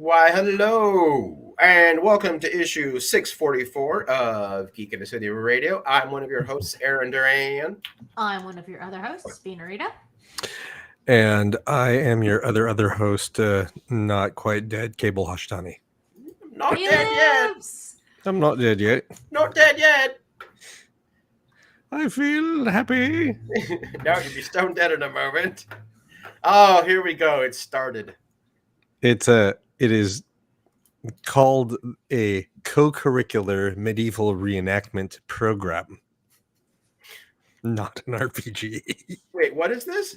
Why, hello, and welcome to issue 644 of Geek in the City Radio. I'm one of your hosts, Aaron Duran. I'm one of your other hosts, Rita. And I am your other host, not quite dead, Cable Hashtani. Not He dead yet. lives! I'm not dead yet. Not dead yet. I feel happy. Now you'll be stone dead in a moment. Oh, here we go. It started. It is called a co-curricular medieval reenactment program, not an RPG. Wait, what is this?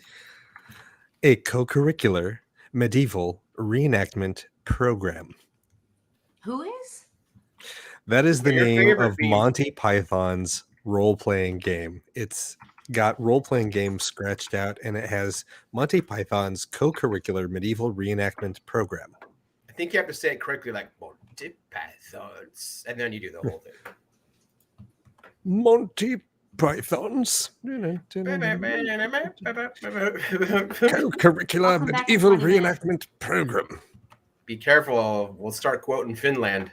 A co-curricular medieval reenactment program. Who is? That is the Your name favorite of being- Monty Python's role-playing game. It's got role-playing games scratched out, and it has Monty Python's co-curricular medieval reenactment program. I think you have to say it correctly, like Monty Pythons, and then you do the whole thing. Monty Python's co-curricular Welcome back in medieval 20 minutes. reenactment program. Be careful. We'll start quoting Finland.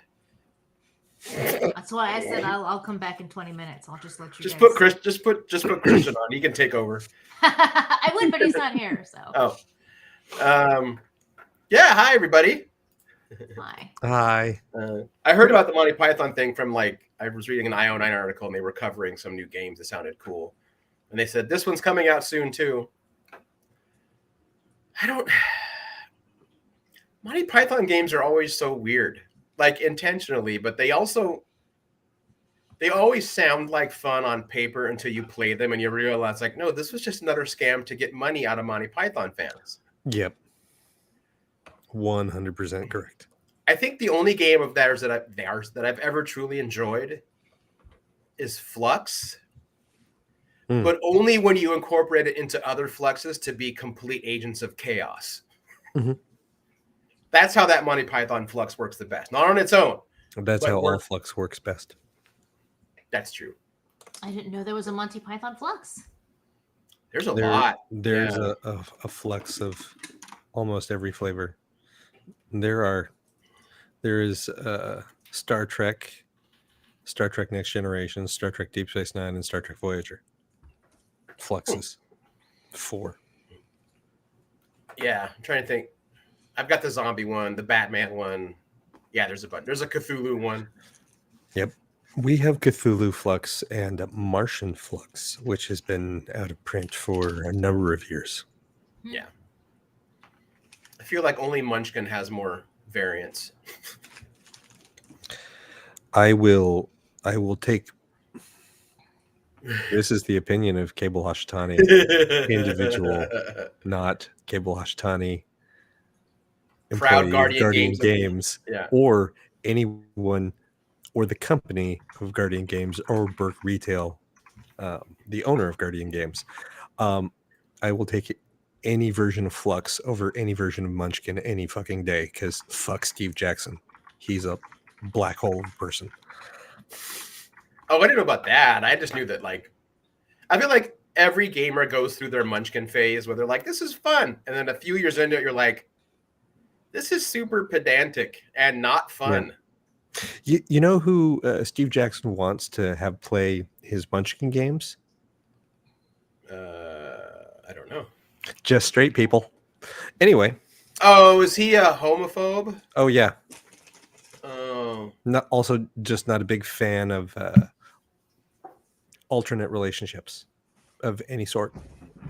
That's why I said I'll come back in 20 minutes. I'll just let you Just guys. put Christian on. He can take over. I would, but he's not here, so. Oh. Yeah, hi everybody. Hi. Hi. I heard about the Monty Python thing from I was reading an IO9 article and they were covering some new games that sounded cool. And they said, this one's coming out soon too. Monty Python games are always so weird, like intentionally, but they always sound like fun on paper until you play them and you realize like, no, this was just another scam to get money out of Monty Python fans. Yep. 100% correct. I think the only game of theirs that I've ever truly enjoyed is Flux, but only when you incorporate it into other Fluxes to be complete agents of chaos. Mhm. That's how that Monty Python Flux works the best. Not on its own. That's But how all we're- Flux works best. That's true. I didn't know there was a Monty Python Flux. There's a lot. There's Yeah. a flux of almost every flavor. There is Star Trek Next Generation, Star Trek Deep Space Nine, and Star Trek Voyager. Fluxes. 4. Yeah, I'm trying to think. I've got the zombie one, the Batman one. Yeah, there's a bunch. There's a Cthulhu one. Yep. We have Cthulhu Flux and Martian Flux, which has been out of print for a number of years. Yeah. I feel like only Munchkin has more variants. I will take. This is the opinion of Cable Hashtani, individual, not Cable Hashtani, Proud employee of Guardian Games, Yeah. or anyone, or the company of Guardian Games, or Burke Retail, the owner of Guardian Games. I will take any version of Flux over any version of Munchkin any fucking day, because fuck Steve Jackson. He's a black hole person. Oh, I didn't know about that. I just knew that, I feel like every gamer goes through their Munchkin phase where they're like, this is fun. And then a few years into it, you're like, this is super pedantic and not fun. You know who Steve Jackson wants to have play his Munchkin games? I don't know. Just straight people. Anyway. Oh, is he a homophobe? Oh, yeah. Oh. Just not a big fan of alternate relationships of any sort.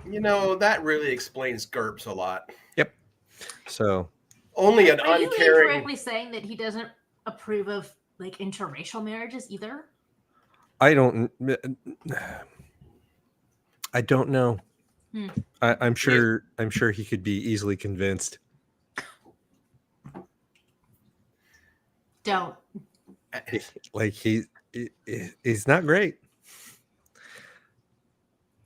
That really explains GURPS a lot. Yep. So. Only an Are you uncaring... incorrectly saying that he doesn't approve of interracial marriages either? I don't know. I'm sure he could be easily convinced. Don't. He's not great.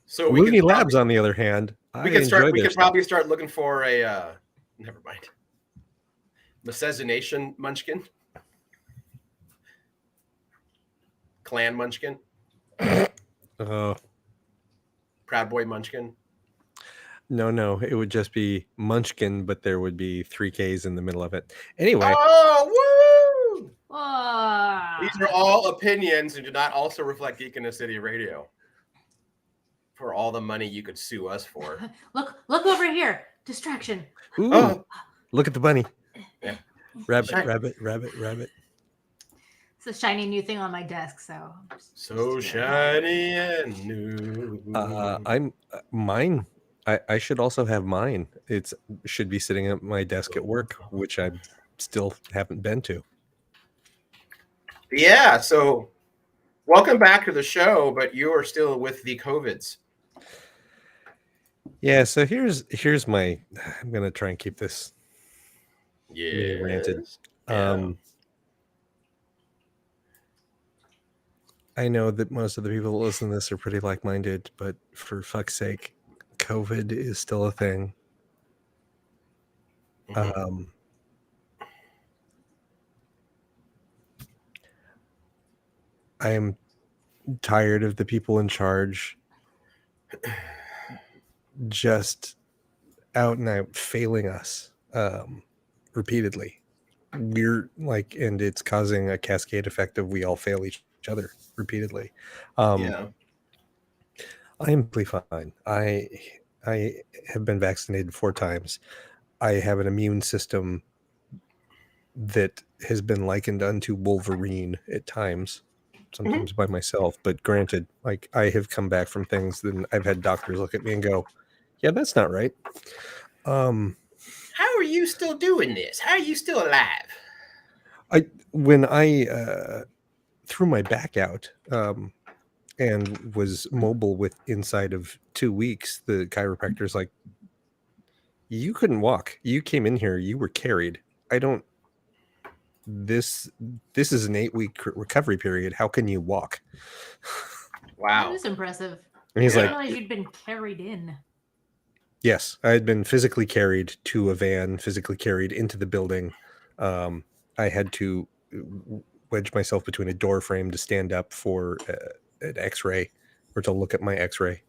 So Looney Labs, on the other hand, we could probably start looking for a never mind. Miscegenation Munchkin. Clan Munchkin. Oh. Proud Boy Munchkin. No, it would just be Munchkin, but there would be 3Ks in the middle of it. Anyway, Oh, woo! Ah. These are all opinions and do not also reflect Geek in the City Radio. For all the money you could sue us for. Look over here. Distraction. ooh, Oh, look at the bunny. Yeah. Rabbit, Shine. rabbit. It's a shiny new thing on my desk, so. so shiny and new. I'm mine. I should also have mine. It's should be sitting at my desk at work, which I still haven't been to. Yeah, so welcome back to the show, but you are still with the COVIDs. Yeah, so here's my. I'm gonna try and keep this Yeah. ranted. I know that most of the people that listen to this are pretty like-minded, but for fuck's sake, COVID is still a thing. I am tired of the people in charge just out and out failing us repeatedly. We're like, and it's causing a cascade effect of we all fail each other repeatedly. Yeah. I am completely fine. I have been vaccinated 4 times. I have an immune system that has been likened unto Wolverine at times, sometimes by myself. But granted, like I have come back from things, then I've had doctors look at me and go, "Yeah, that's not right." How are you still doing this? How are you still alive? When I threw my back out and was mobile with inside of 2 weeks, the chiropractor's like, "You couldn't walk. You came in here. You were carried. I don't. This is an 8-week recovery period. How can you walk?" Wow. That is impressive. And he's I like, didn't realize you'd been carried in. "Yes, I had been physically carried to a van, physically carried into the building. I had to wedge myself between a door frame to stand up for an X-ray or to look at my X-ray.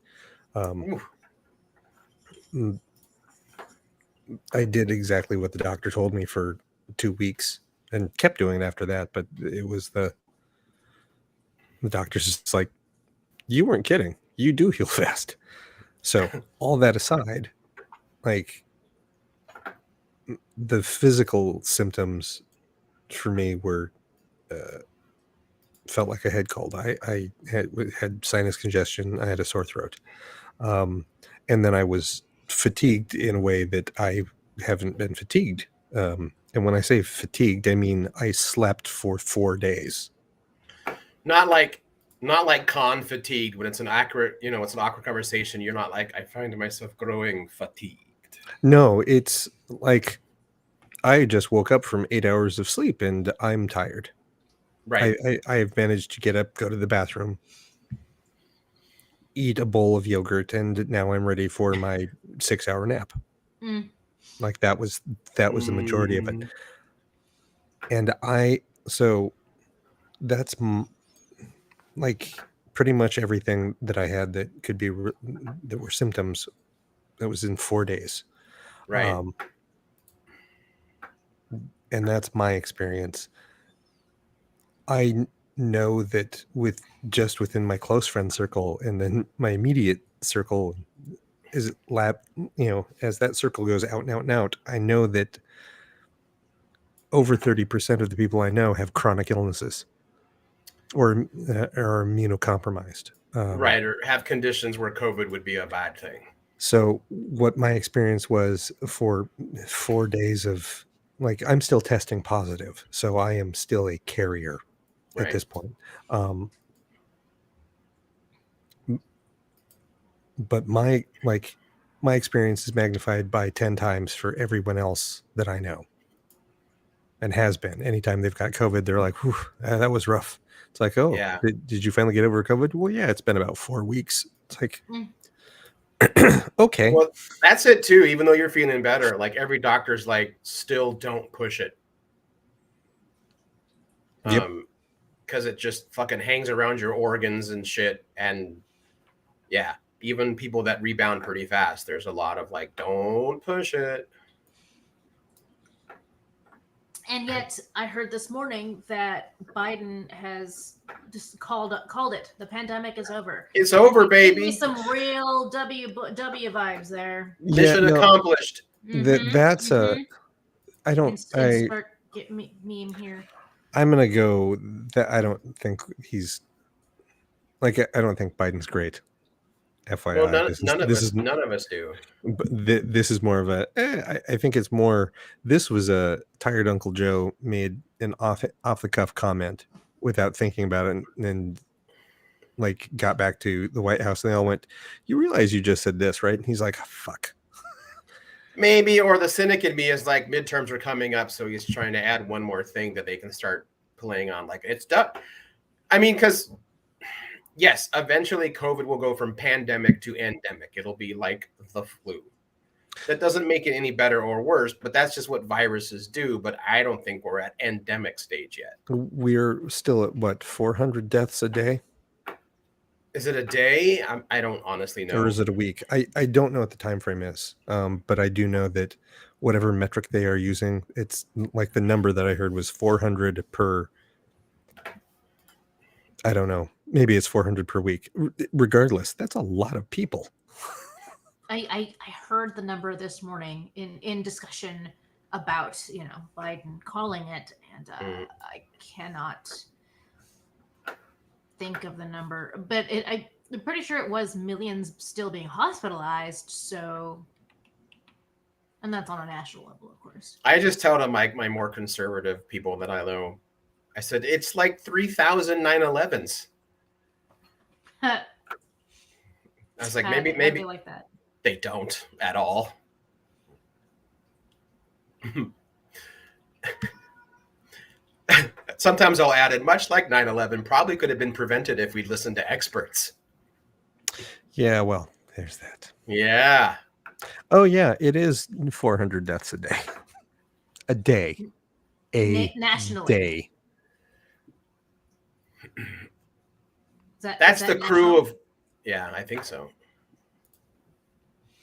I did exactly what the doctor told me for 2 weeks and kept doing it after that. But it was the doctor's just like, you weren't kidding. You do heal fast. So all that aside, like the physical symptoms for me were felt like a head cold. I had sinus congestion. I had a sore throat. And then I was fatigued in a way that I haven't been fatigued. And when I say fatigued, I mean I slept for 4 days. Not like con fatigued when it's an accurate, it's an awkward conversation. You're not like, I find myself growing fatigued. No, it's like I just woke up from 8 hours of sleep and I'm tired. Right. I've managed to get up, go to the bathroom, eat a bowl of yogurt, and now I'm ready for my 6-hour nap. Like that was the majority of it. And so that's like pretty much everything that I had that could be that were symptoms. That was in 4 days. Right. And that's my experience. I know that within my close friend circle and then my immediate circle is as that circle goes out and out and out, I know that over 30% of the people I know have chronic illnesses or are immunocompromised. Right, or have conditions where COVID would be a bad thing. So what my experience was for 4 days of like, I'm still testing positive, so I am still a carrier at this point. But my experience is magnified by 10 times for everyone else that I know and has been. Anytime they've got COVID, they're like, whew, that was rough. It's like, oh, yeah. Did you finally get over COVID? Well, yeah, it's been about 4 weeks. It's like, okay. Well, that's it too. Even though you're feeling better, like every doctor's like, still don't push it. Because it just fucking hangs around your organs and shit. And yeah, even people that rebound pretty fast, there's a lot of like, don't push it. And yet, I heard this morning that Biden has just called it. The pandemic is over. It's over, Give me baby. some real W vibes there. Mission accomplished. That's I don't. Insert get meme here. I'm gonna go that I don't think he's like I don't think Biden's great. FYI, Well, none of us do. But this is more of a. I think it's more. This was a tired Uncle Joe made an off the cuff comment without thinking about it, and then like got back to the White House, and they all went, "You realize you just said this, right?" And he's like, "Fuck." Maybe, or the cynic in me is like midterms are coming up, so he's trying to add one more thing that they can start playing on. Like it's done. I mean, because yes, eventually COVID will go from pandemic to endemic. It'll be like the flu. That doesn't make it any better or worse, but that's just what viruses do. But I don't think we're at endemic stage yet. We're still at what 400 deaths a day. Is it a day? I don't honestly know. Or is it a week? I don't know what the time frame is, but I do know that whatever metric they are using, it's like the number that I heard was 400 per. I don't know. Maybe it's 400 per week. Regardless, that's a lot of people. I heard the number this morning in discussion about Biden calling it, and I cannot think of the number, but I'm pretty sure it was millions still being hospitalized. So, and that's on a national level, of course. I just tell them my more conservative people that I know, I said it's like 3,000 9/11s. I was like, maybe like that. They don't at all. Sometimes I'll add it, much like 9/11 probably could have been prevented if we'd listened to experts. Yeah, well, there's that. Yeah. Oh, yeah, it is 400 deaths a day. A day. Nationally. Day. That's the crew of... Yeah, I think so.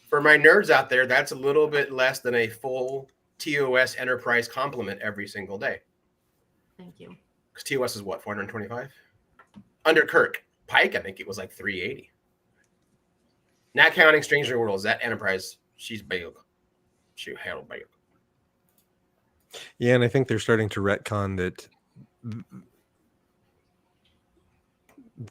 For my nerds out there, that's a little bit less than a full TOS enterprise complement every single day. Thank you. Because TOS is what, 425? Under Kirk. Pike, I think it was like 380. Not counting Stranger Worlds, that enterprise, she's big. She hell big. Yeah, and I think they're starting to retcon that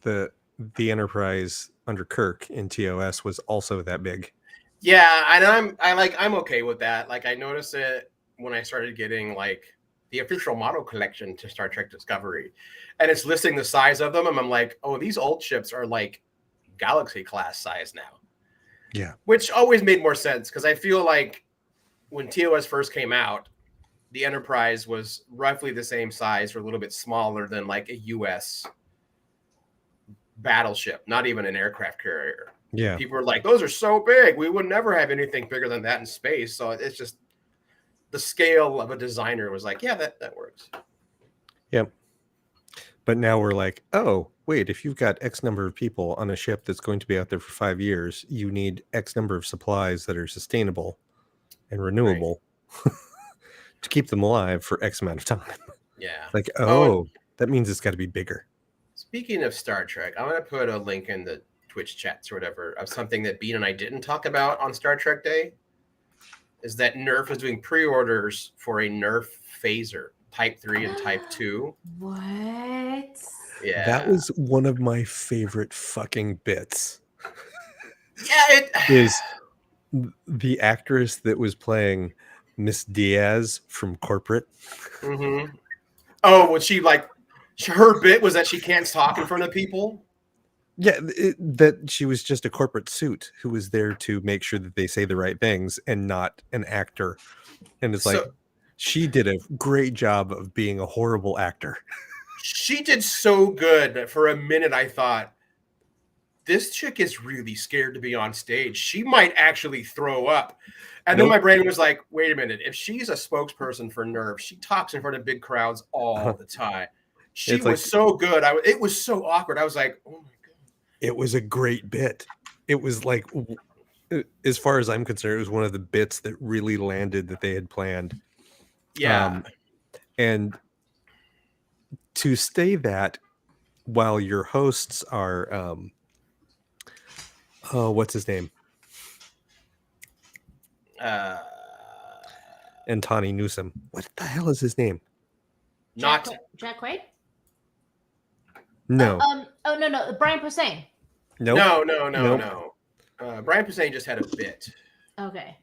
the enterprise under Kirk in TOS was also that big. Yeah, and I'm okay with that. Like I noticed it when I started getting like the official model collection to Star Trek Discovery, and it's listing the size of them, and I'm like, oh, these old ships are like Galaxy class size now. Yeah, which always made more sense because I feel like when TOS first came out, the Enterprise was roughly the same size or a little bit smaller than like a U.S. battleship, not even an aircraft carrier. Yeah. People were like, those are so big. We would never have anything bigger than that in space. So it's just the scale of a designer was like, yeah, that works. Yep. But now we're like, oh, wait, if you've got X number of people on a ship that's going to be out there for 5 years, you need X number of supplies that are sustainable and renewable to keep them alive for X amount of time. Yeah. Like, that means it's got to be bigger. Speaking of Star Trek, I'm going to put a link in the Twitch chats or whatever of something that Bean and I didn't talk about on Star Trek Day. Is that Nerf is doing pre-orders for a Nerf phaser, Type 3 and Type 2. What? Yeah. That was one of my favorite fucking bits. Yeah, it is the actress that was playing Miss Diaz from Corporate. Mm-hmm. Oh, was she like, her bit was that she can't talk in front of people? Yeah, that she was just a corporate suit who was there to make sure that they say the right things and not an actor. And it's like, she did a great job of being a horrible actor. She did so good that for a minute I thought, this chick is really scared to be on stage. She might actually throw up. And then my brain was like, wait a minute. If she's a spokesperson for Nerf, she talks in front of big crowds all the time. She was so good. It was so awkward. I was like, oh my God. It was a great bit. it was like, as far as I'm concerned, it was one of the bits that really landed that they had planned. Yeah. And to stay that while your hosts are, oh, what's his name? And Tawny Newsome. What the hell is his name? Not Jack Quaid? No. Oh no, Brian Posehn. Nope. no. Brian Posehn just had a bit. Okay,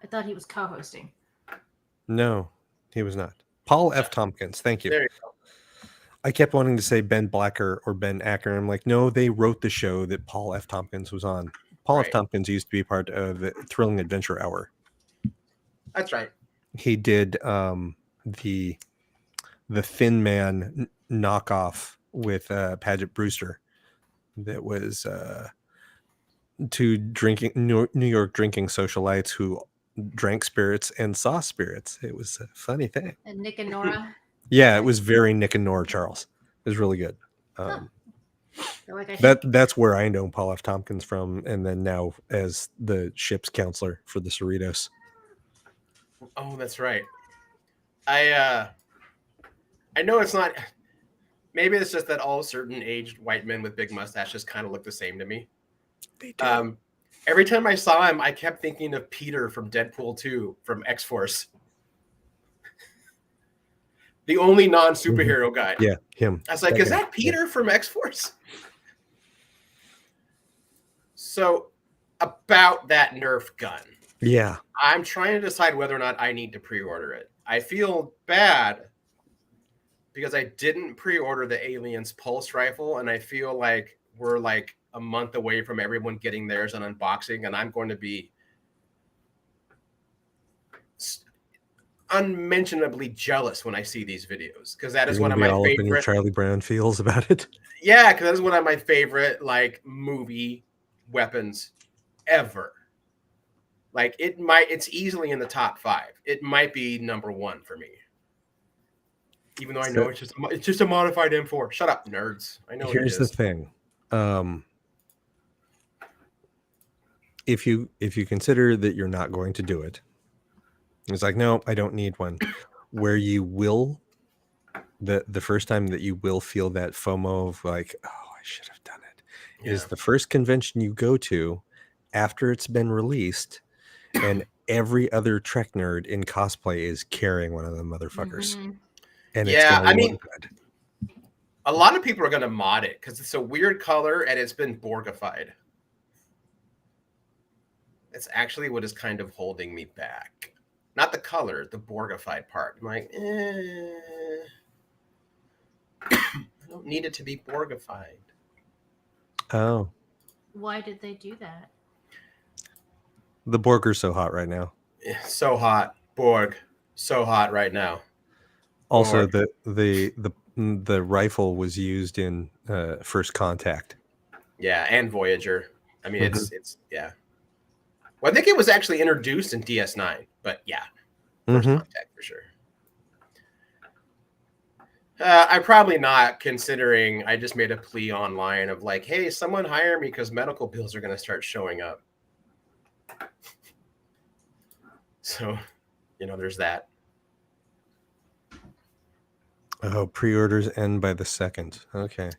I thought he was co-hosting. No, he was not. Paul F. Tompkins. Thank you. There you go. I kept wanting to say Ben Blacker or Ben Acker. I'm like, no, they wrote the show that Paul F. Tompkins was on. Paul F. Right. Tompkins used to be part of the Thrilling Adventure Hour. That's right. He did the Thin Man knockoff with Paget Brewster. That was two New York drinking socialites who drank spirits and saw spirits. It was a funny thing. And Nick and Nora. Yeah, it was very Nick and Nora Charles. It was really good. Like That's where I know Paul F. Tompkins from, and then now as the ship's counselor for the Cerritos. Oh, that's right. I know it's not. Maybe it's just that all certain aged white men with big mustaches kind of look the same to me. They do. Every time I saw him, I kept thinking of Peter from Deadpool 2 from X-Force. The only non-superhero guy. Yeah, him. I was like, is that Peter from X-Force? So, about that Nerf gun. Yeah. I'm trying to decide whether or not I need to pre-order it. I feel bad because I didn't pre-order the Aliens Pulse rifle, and I feel like we're like a month away from everyone getting theirs and unboxing, and I'm going to be unmentionably jealous when I see these videos, because that is one of my favorite. Charlie Brown feels about it. Yeah, because that is one of my favorite like movie weapons ever. Like it's easily in the top 5. It might be number 1 for me. Even though I know it's just a modified M4. Shut up, nerds. I know. Here's the thing. If you consider that you're not going to do it, it's like, no, I don't need one. Where you will, the first time that you will feel that FOMO of like, oh, I should have done it, is the first convention you go to after it's been released, and every other Trek nerd in cosplay is carrying one of them motherfuckers. Mm-hmm. And yeah, I mean, good. A lot of people are going to mod it because it's a weird color and it's been Borgified. It's actually what is kind of holding me back. Not the color, the Borgified part. I'm like, I don't need it to be Borgified. Oh. Why did they do that? The Borg are so hot right now. So hot. Borg. So hot right now. Also, the rifle was used in First Contact. Yeah, and Voyager. I mean, it's yeah. Well, I think it was actually introduced in DS9, but yeah, First Contact for sure. I'm probably not, considering I just made a plea online of like, hey, someone hire me because medical bills are going to start showing up. So, there's that. Oh, pre-orders end by the 2nd. Okay.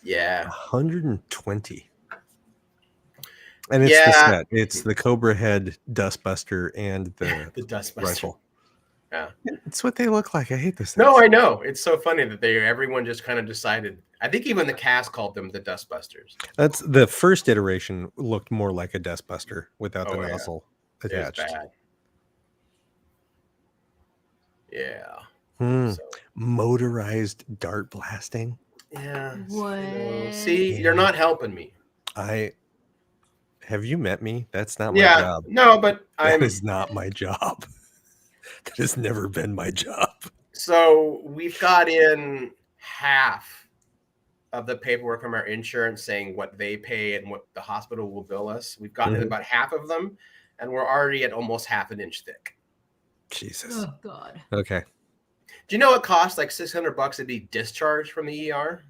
Yeah. 120. And it's the set. It's the Cobra Head Dustbuster and the Dustbuster rifle. Yeah. It's what they look like. I hate this thing. No, I know. It's so funny that everyone just kind of decided. I think even the cast called them the Dustbusters. That's the first iteration looked more like a Dustbuster without the nozzle attached. It was bad. Yeah. So. Motorized dart blasting. Yeah. What? See, you're not helping me. Have you met me? That's not my job. No, but that is not my job. That has never been my job. So we've got in half of the paperwork from our insurance saying what they pay and what the hospital will bill us. We've gotten in about half of them, and we're already at almost half an inch thick. Jesus. Oh God. Okay. Do you know it costs like $600 to be discharged from the ER?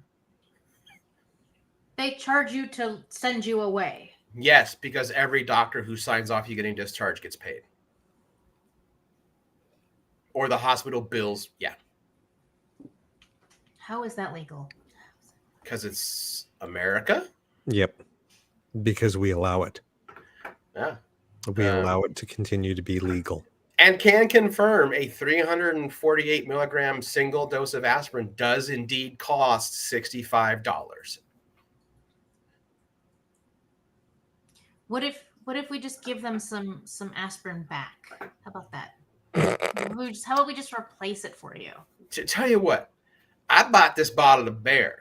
They charge you to send you away. Yes, because every doctor who signs off you getting discharged gets paid. Or the hospital bills, yeah. How is that legal? Because it's America. Yep. Because we allow it. Yeah. We allow it to continue to be legal. And can confirm a 348 milligram single dose of aspirin does indeed cost $65. What if we just give them some aspirin back? How about that? How about we just replace it for you? To tell you what, I bought this bottle of Bear.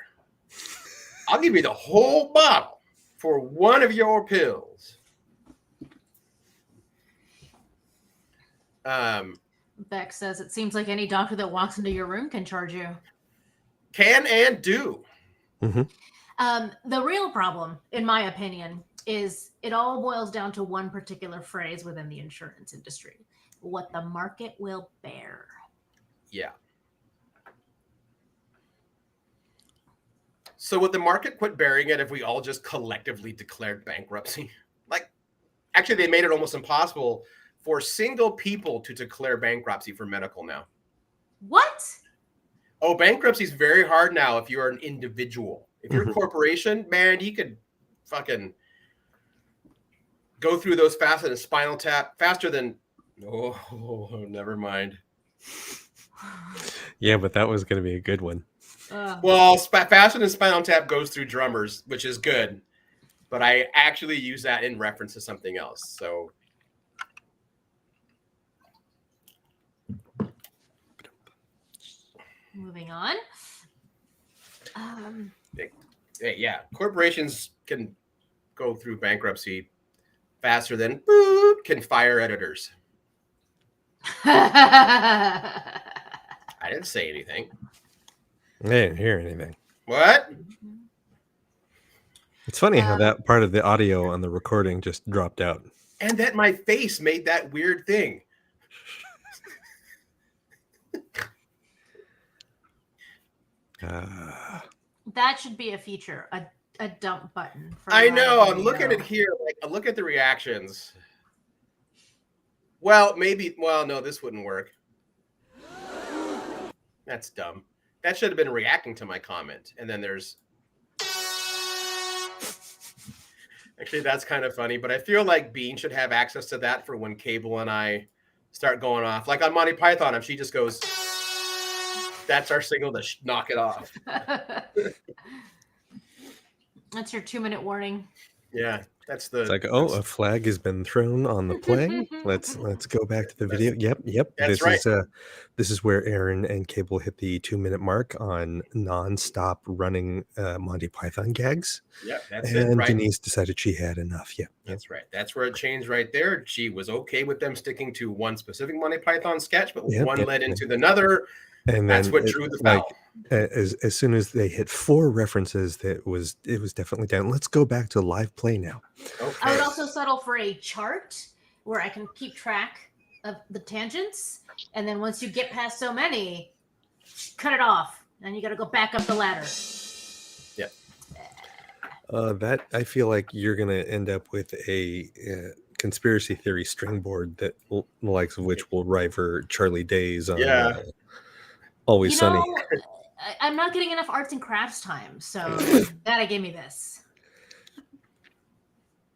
I'll give you the whole bottle for one of your pills. Beck says it seems like any doctor that walks into your room can charge you. Can and do. Mm-hmm. The real problem, in my opinion, is it all boils down to one particular phrase within the insurance industry: what the market will bear. Yeah. So would the market quit bearing it if we all just collectively declared bankruptcy? Like, actually, they made it almost impossible for single people to declare bankruptcy for medical now. What? Oh, bankruptcy is very hard now if you're an individual. If you're a corporation, man, you could fucking go through those faster than Spinal Tap, faster than... Oh, never mind. Yeah, but that was going to be a good one. Well, faster than Spinal Tap goes through drummers, which is good. But I actually use that in reference to something else. So... Moving on. Yeah, corporations can go through bankruptcy faster than can fire editors. I didn't say anything. I didn't hear anything. What? It's funny how that part of the audio on the recording just dropped out. And that my face made that weird thing. That should be a feature, a dump button. For I know. I'm video. looking at it here. Like, I look at the reactions. Well, maybe. Well, no, this wouldn't work. That's dumb. That should have been reacting to my comment. And then there's... Actually, that's kind of funny. But I feel like Bean should have access to that for when Cable and I start going off. Like on Monty Python, if she just goes... That's our signal to knock it off. That's your 2-minute warning. Yeah, that's the... It's like, oh, a flag has been thrown on the play. Let's go back to the video. Yep. That's right. This is where Aaron and Cable hit the 2-minute mark on non-stop running Monty Python gags. Yeah, that's and it. Right. Denise decided she had enough. Yeah, that's right. That's where it changed right there. She was okay with them sticking to one specific Monty Python sketch, but one led into another. And that's what drew the foul. As soon as they hit 4 references, it was definitely down. Let's go back to live play now. Okay. I would also settle for a chart where I can keep track of the tangents, and then once you get past so many, cut it off, and you got to go back up the ladder. Yeah. That I feel like you're gonna end up with a conspiracy theory string board that the likes of which will rival Charlie Day's on. Yeah. Always Sunny. I'm not getting enough arts and crafts time, so that gave me this.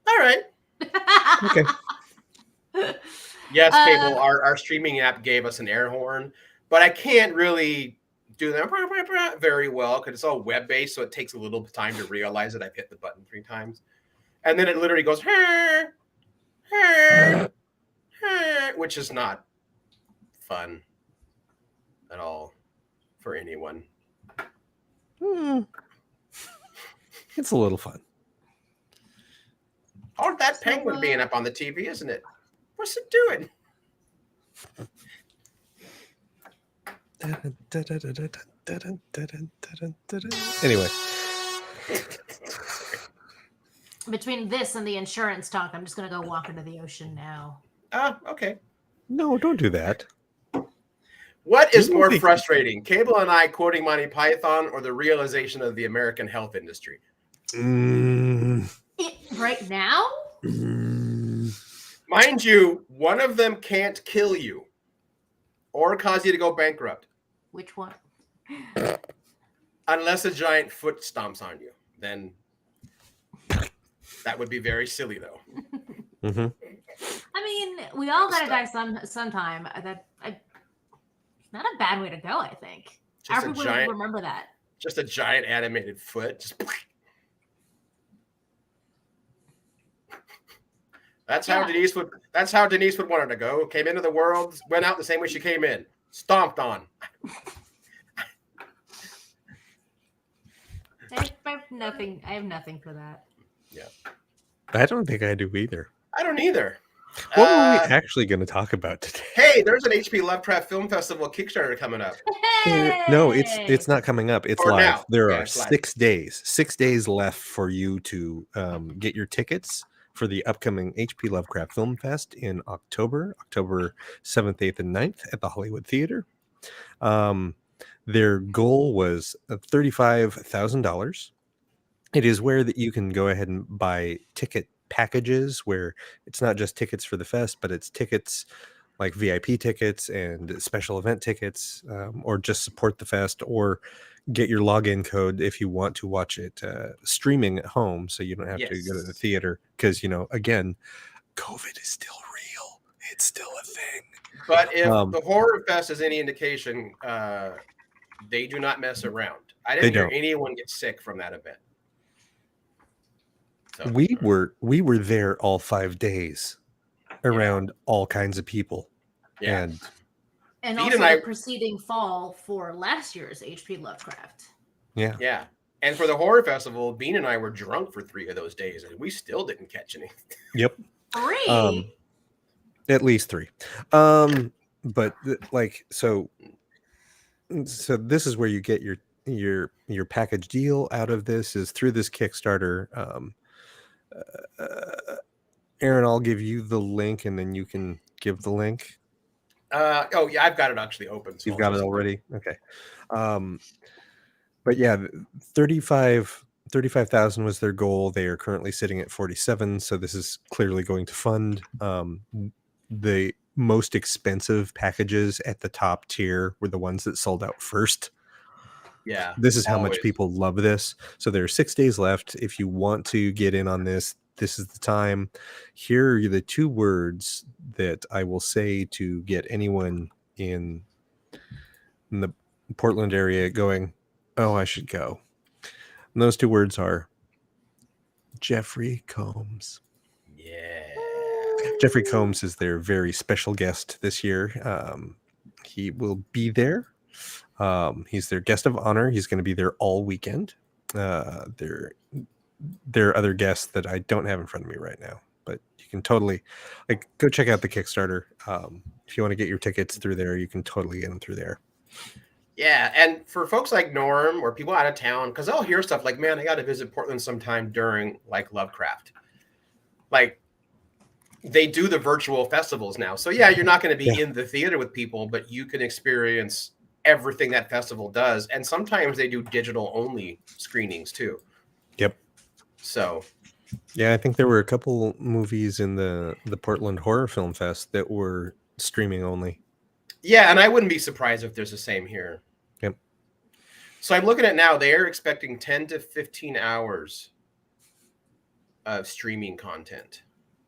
All right. Okay. Yes, Cable, our streaming app gave us an air horn, but I can't really do that very well because it's all web-based, so it takes a little time to realize that I've hit the button 3 times. And then it literally goes, which is not fun at all for anyone. It's a little fun. Oh, that penguin being up on the TV, isn't it? What's it doing? Anyway. Between this and the insurance talk, I'm just going to go walk into the ocean now. Ah, okay. No, don't do that. What is more frustrating, Cable and I quoting Monty Python or the realization of the American health industry? Right now? Mind you, one of them can't kill you or cause you to go bankrupt Which one? unless a giant foot stomps on you. Then that would be very silly, though. Mm-hmm. I mean, we all gotta die sometime. Not a bad way to go, I think. Just a Everyone giant, will remember that. just a giant animated foot. Just that's how Yeah. Denise would. That's how Denise would want it to go. Came into the world, went out the same way she came in. Stomped on. I have nothing. I have nothing for that. I don't think I do either. I don't either. What were we actually going to talk about today? Hey, there's an HP Lovecraft Film Festival Kickstarter coming up. No, it's not coming up. It's Or live. now. There Yeah, are it's live. 6 days left for you to get your tickets for the upcoming HP Lovecraft Film Fest in October 7th, 8th, and 9th at the Hollywood Theater. Their goal was $35,000. It is where that you can go ahead and buy ticket packages where it's not just tickets for the fest, but it's tickets like VIP tickets and special event tickets, or just support the fest, or get your login code if you want to watch it streaming at home, so you don't have to go to the Yes. theater because again, COVID is still real. It's still a thing. But if the Horror Fest is any indication, they do not mess around. I didn't They hear don't. anyone get sick from that event. So, We were there all 5 days around all kinds of people. yeah. And Pete also and I- the preceding fall for last year's HP Lovecraft. Yeah. Yeah. And for the Horror Festival, Bean and I were drunk for 3 of those days, and we still didn't catch anything. Yep. 3. At least 3. But so this is where you get your package deal out of this, is through this Kickstarter. Aaron, I'll give you the link and then you can give the link. Oh yeah, I've got it actually open. So You've got it already. Okay. But yeah, 35,000 was their goal. They are currently sitting at 47. So this is clearly going to fund the most expensive packages at the top tier were the ones that sold out first. Yeah. This is how much always. people love this. So there are 6 days left. If you want to get in on this, this is the time. Here are the 2 words that I will say to get anyone in the Portland area going, oh, I should go. And those 2 words are Jeffrey Combs. Yeah. Jeffrey Combs is their very special guest this year. He will be there. He's their guest of honor. He's going to be there all weekend. There are other guests that I don't have in front of me right now, but you can totally go check out the Kickstarter. If you want to get your tickets through there, you can totally get them through there. Yeah, and for folks like Norm or people out of town, because I'll hear stuff like, man, I got to visit Portland sometime during Lovecraft. They do the virtual festivals now. So yeah, you're not going to be in the theater with people, but you can experience everything that festival does. And sometimes they do digital only screenings too. Yep. So yeah, I think there were a couple movies in the Portland Horror Film Fest that were streaming only. Yeah, and I wouldn't be surprised if there's the same here. Yep. So I'm looking at now, they're expecting 10 to 15 hours of streaming content.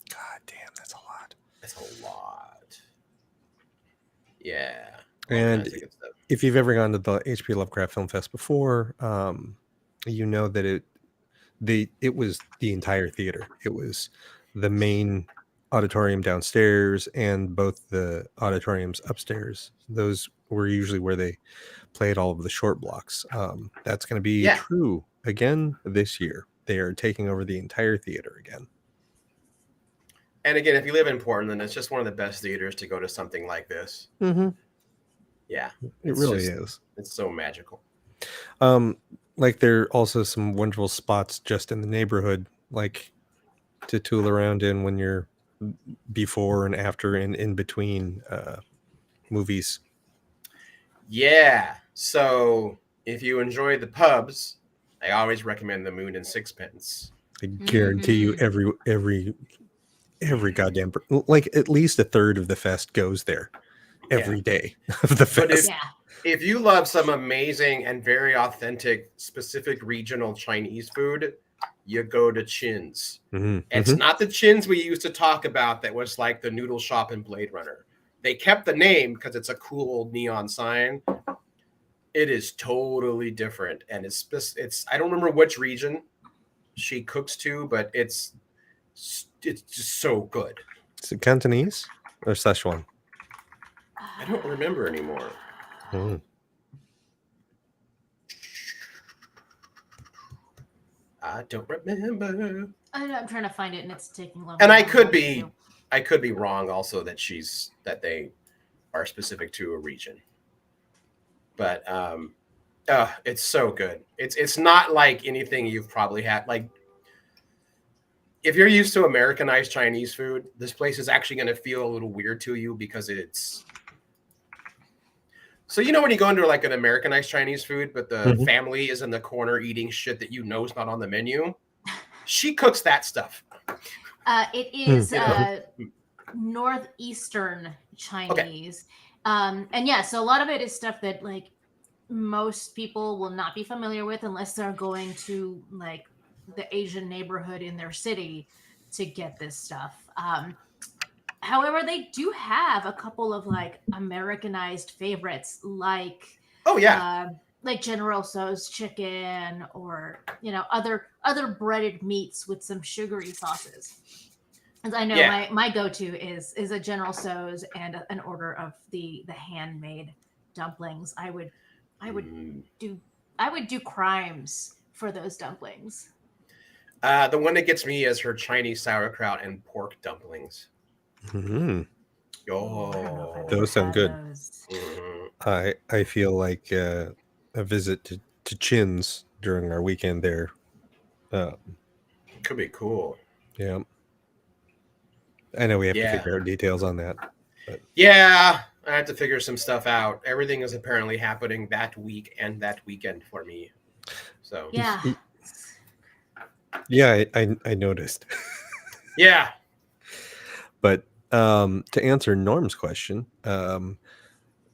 God damn, that's a lot. That's a lot. Yeah. And That's good stuff. if you've ever gone to the HP Lovecraft Film Fest before, you know that it was the entire theater. It was the main auditorium downstairs and both the auditoriums upstairs. Those were usually where they played all of the short blocks. That's going to be true again this year. They are taking over the entire theater again. And again, if you live in Portland, it's just one of the best theaters to go to something like this. Mm-hmm. Yeah. It really is. It's so magical. There are also some wonderful spots just in the neighborhood, to tool around in when you're before and after and in between movies. Yeah. So if you enjoy the pubs, I always recommend the Moon and Sixpence. I guarantee you, every goddamn like at least a third of the fest goes there every day of the But fest. Yeah. if you love some amazing and very authentic, specific regional Chinese food, you go to Chin's. Mhm, It's mhm. not the Chin's we used to talk about that was like the noodle shop in Blade Runner. They kept the name because it's a cool neon sign. It is totally different, and it's I don't remember which region she cooks to, but it's just so good. Is it Cantonese or Szechuan? I don't remember anymore. Mm. I don't remember. I'm trying to find it, and it's taking long. And I could be wrong also that they are specific to a region. But it's so good. It's not like anything you've probably had. Like if you're used to Americanized Chinese food, this place is actually going to feel a little weird to you because it's. So when you go into like an Americanized Chinese food, but the family is in the corner eating shit that is not on the menu. She cooks that stuff. It is northeastern Chinese, and yeah, so a lot of it is stuff that like most people will not be familiar with unless they're going to like the Asian neighborhood in their city to get this stuff. However, they do have a couple of like Americanized favorites, like like General Tso's chicken, or other breaded meats with some sugary sauces. And I know my go-to is a General Tso's and an order of the handmade dumplings. I would do crimes for those dumplings. The one that gets me is her Chinese sauerkraut and pork dumplings. Mm-hmm. Oh, those sound good. Mm-hmm. I feel like a visit to Chin's during our weekend there. Could be cool. Yeah. I know we have to figure out details on that. But. Yeah, I have to figure some stuff out. Everything is apparently happening that week and that weekend for me. So yeah. Yeah, I noticed. Yeah. But to answer Norm's question,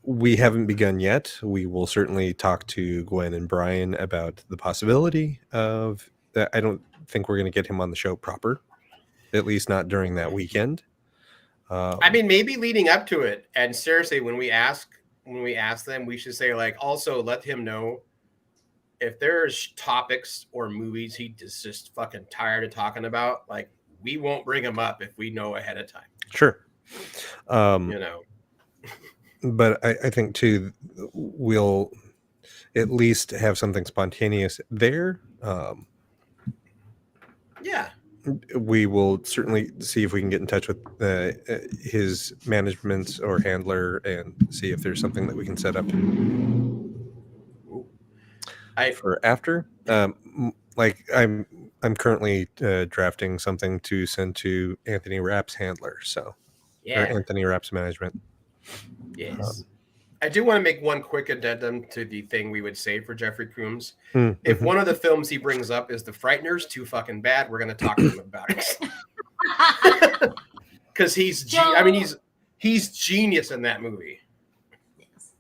we haven't begun yet. We will certainly talk to Gwen and Brian about the possibility of that. I don't think we're going to get him on the show proper, at least not during that weekend. I mean, maybe leading up to it. And seriously, when we ask them, we should say like, also let him know if there's topics or movies he is just fucking tired of talking about. Like, we won't bring him up if we know ahead of time. Sure. But I think too, we'll at least have something spontaneous there. Yeah. We will certainly see if we can get in touch with his management or handler and see if there's something that we can set up for after. Like I'm currently drafting something to send to Anthony Rapp's handler. So or Anthony Rapp's management. Yes. I do want to make one quick addendum to the thing we would say for Jeffrey Coombs. Mm-hmm. If one of the films he brings up is The Frighteners, too fucking bad, we're going to talk to him about it. Because he's genius in that movie. Yes.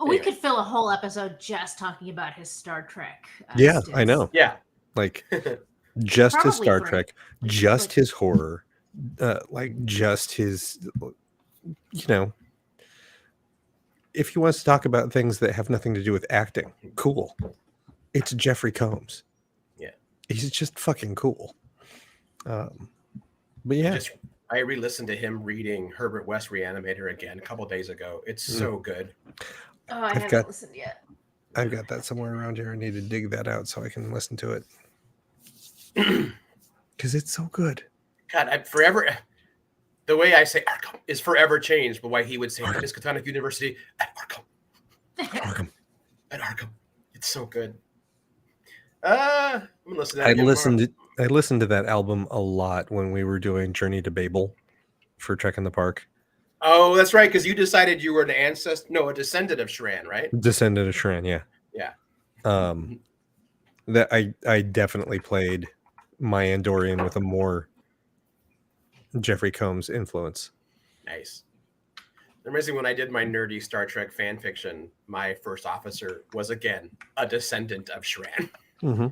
We could fill a whole episode just talking about his Star Trek. Yeah, stints. I know. Yeah. Like just his Star Trek, just like, his horror, like just his, if he wants to talk about things that have nothing to do with acting, cool. It's Jeffrey Combs. Yeah. He's just fucking cool. But yeah. I re-listened to him reading Herbert West Reanimator again a couple days ago. It's so good. Oh, I haven't listened yet. I've got that somewhere around here. I need to dig that out so I can listen to it. Because it's so good. God, the way I say Arkham is forever changed, but why he would say Miskatonic University at Arkham. At Arkham. It's so good. I'm gonna listen to that. I listened to that album a lot when we were doing Journey to Babel for Trek in the Park. Oh, that's right, because you decided you were a descendant of Shran, right? Descendant of Shran, yeah. Yeah. That I definitely played my Andorian with a more Jeffrey Combs influence. Nice. Amazing. When I did my nerdy Star Trek fan fiction, my first officer was again a descendant of Shran. Mm-hmm.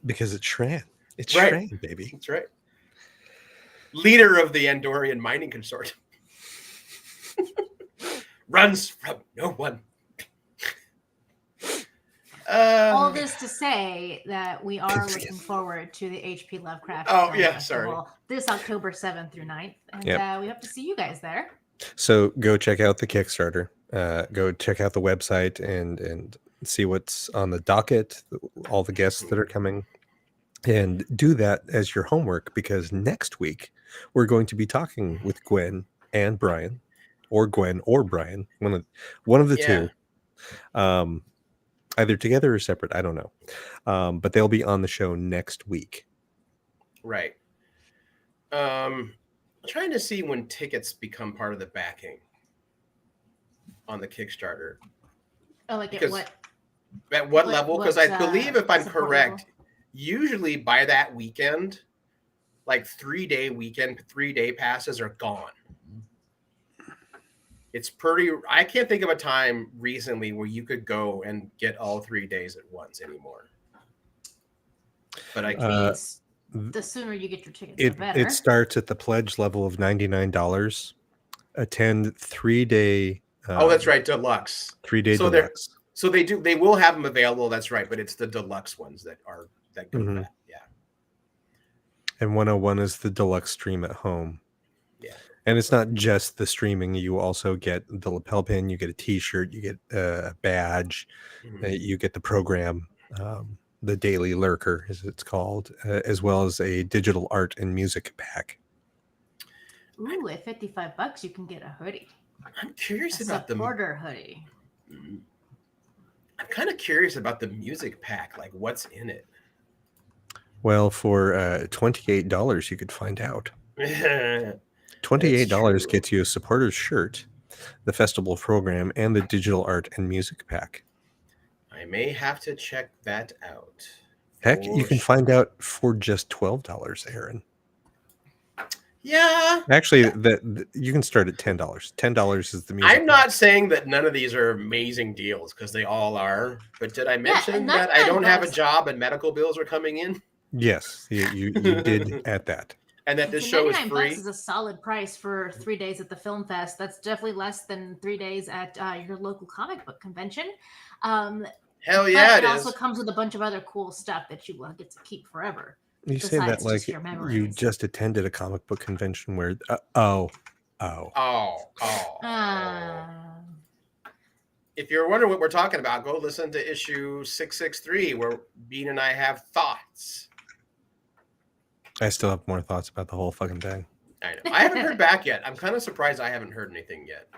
Because it's Shran. It's Right. Shran, baby. That's right. Leader of the Andorian mining consortium. Runs from no one. All this to say that we are Pigskin. looking forward to the HP Lovecraft. Oh, Film yeah, Festival this October 7th through 9th. And Yep. we hope to see you guys there. So go check out the Kickstarter. Go check out the website and see what's on the docket, all the guests that are coming. And do that as your homework, because next week we're going to be talking with Gwen and Brian, or Gwen or Brian, one of the two. Either together or separate, I don't know. But they'll be on the show next week. Right. I'm trying to see when tickets become part of the backing on the Kickstarter. Oh, like Because- at what At what level? Because I what, believe, if I'm support correct, level? usually by that weekend, like 3-day passes are gone. It's pretty. I can't think of a time recently where you could go and get all 3 days at once anymore. But I can't. Means the sooner you get your tickets, the better. It starts at the pledge level of $99. Attend 3-day. Oh, that's right, deluxe. 3-day So they're- deluxe. So they will have them available. That's right, but it's the deluxe ones that go Mhm. for that. Yeah. And 101 is the deluxe stream at home. Yeah. And it's not just the streaming. You also get the lapel pin, you get a t-shirt, you get a badge, Mhm. you get the program, the Daily Lurker, as it's called, as well as a digital art and music pack. Ooh, at $55, you can get a hoodie. I'm curious A about the. supporter hoodie. Mhm. I'm kind of curious about the music pack. Like, what's in it? Well, for $28, you could find out. $28 true. gets you a supporter's shirt, the festival program, and the digital art and music pack. I may have to check that out. Heck, you For can sure. find out for just $12, Aaron. Yeah. Actually, you can start at $10. $10 is the music. I'm not saying that none of these are amazing deals, because they all are. But did I mention that I don't have a $99 job and medical bills are coming in, Yes, you did at that. and that this So show is $99 free? is a solid price for 3 days at the film fest. That's definitely less than 3 days at your local comic book convention. Hell yeah, but it it is. also comes with a bunch of other cool stuff that you will get to keep forever. You say that Besides like just your you memories. just attended a comic book convention where oh. Oh. Uh, If you're wondering what we're talking about, go listen to issue 663, where Bean and I have thoughts. I still have more thoughts about the whole fucking thing. I know. I haven't heard back yet. I'm kind of surprised I haven't heard anything yet.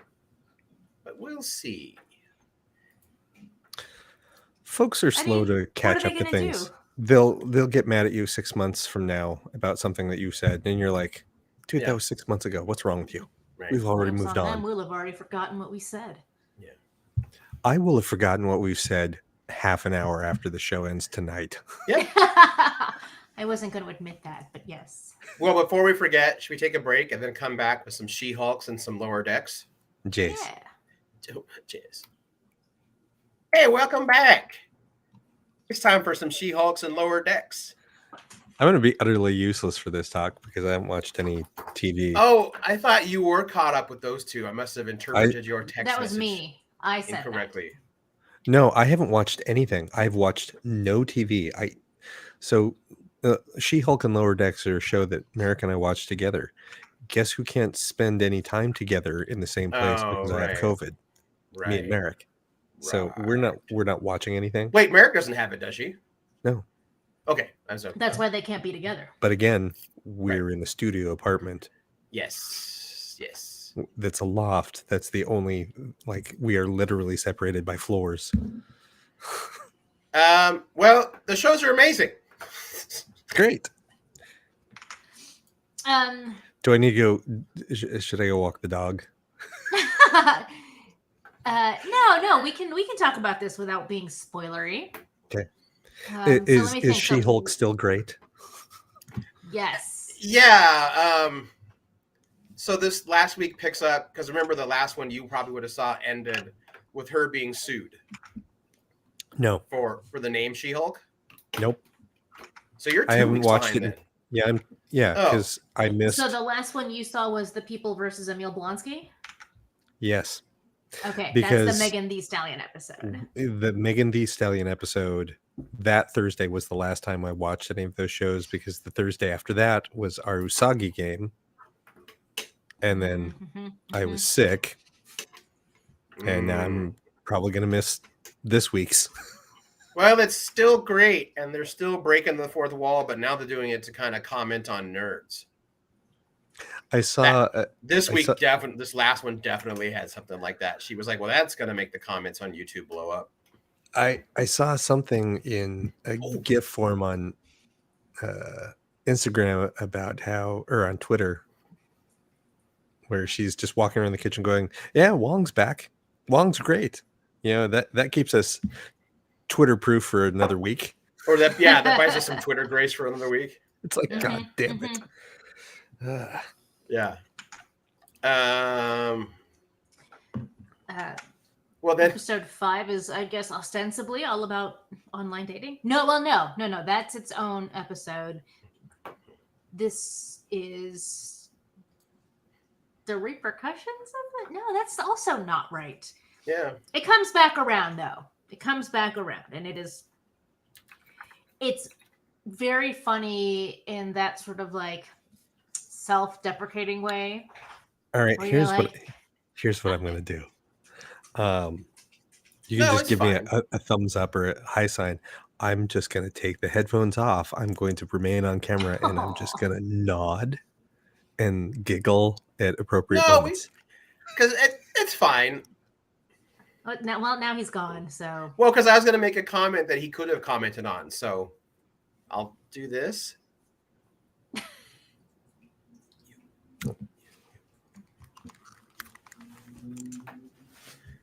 But we'll see. Folks are slow to catch are up they to gonna things. do? They'll get mad at you 6 months from now about something that you said, and you're like, dude, Yeah. that was 6 months ago. What's wrong with you? Right. We've already Jokes moved on on. them, we'll have already forgotten what we said. I will have forgotten what we've said half an hour after the show ends tonight. I wasn't going to admit that, but yes. Well, before we forget, should we take a break and then come back with some She-Hulks and some Lower Decks? Jace. Yeah. Oh, cheers. Hey, welcome back. It's time for some She-Hulks and Lower Decks. I'm going to be utterly useless for this talk because I haven't watched any TV. Oh, I thought you were caught up with those two. I must have interpreted your text That was message me. I said incorrectly. No, I haven't watched anything. I've watched no TV. She-Hulk and Lower Decks are a show that Merrick and I watched together. Guess who can't spend any time together in the same place Oh, because I right. have COVID? Right. Me and Merrick. So we're not watching anything. Wait, Merrick doesn't have it, does she? No. Okay. I'm sorry. that. That's why they can't be together. But again, we're in the studio apartment. Yes. Yes. That's a loft. That's the only, like, we are literally separated by floors. Well, the shows are amazing. Great. Um, Do I need to go? Should I go walk the dog? no, we can talk about this without being spoilery. Okay. So let Is me is think. She Hulk still great? Yes. Yeah. So this last week picks up because remember the last one you probably would have saw ended with her being sued No, for the name She-Hulk. nope. So you're I 2 haven't weeks watched behind it. then. Yeah, Oh. because I missed. So the last one you saw was The People versus Emil Blonsky? Yes, Okay, because that's the Megan Thee Stallion episode. the Megan Thee Stallion episode that Thursday was the last time I watched any of those shows, because the Thursday after that was our Usagi game, and then Mhm, I mhm. was sick, and now Mm. I'm probably gonna miss this week's. Well, it's still great, and they're still breaking the fourth wall, but now they're doing it to kind of comment on nerds. I saw. This I week, saw- this last one definitely had something like that. She was like, "Well, that's gonna make the comments on YouTube blow up." I saw something in a GIF form on Instagram about how, or on Twitter, where she's just walking around the kitchen going, "Yeah, Wong's back. Wong's great." You know, that keeps us Twitter proof for another week. Or that buys us some Twitter grace for another week. It's like, Mhm, God damn it. Yeah. Well, then episode 5 is, I guess, ostensibly all about online dating. No. That's its own episode. This is the repercussions of it. No, that's also not right. yeah. It comes back around, though. It comes back around, and it's very funny in that sort of like self-deprecating way. All right, Where you're here's what I'm gonna do. You can No, just it's give me fine. a thumbs up or a high sign. I'm just gonna take the headphones off. I'm going to remain on camera, and I'm just gonna nod and giggle at appropriate No, moments. because it's fine. now he's gone. So Well, because I was gonna make a comment that he could have commented on, so I'll do this.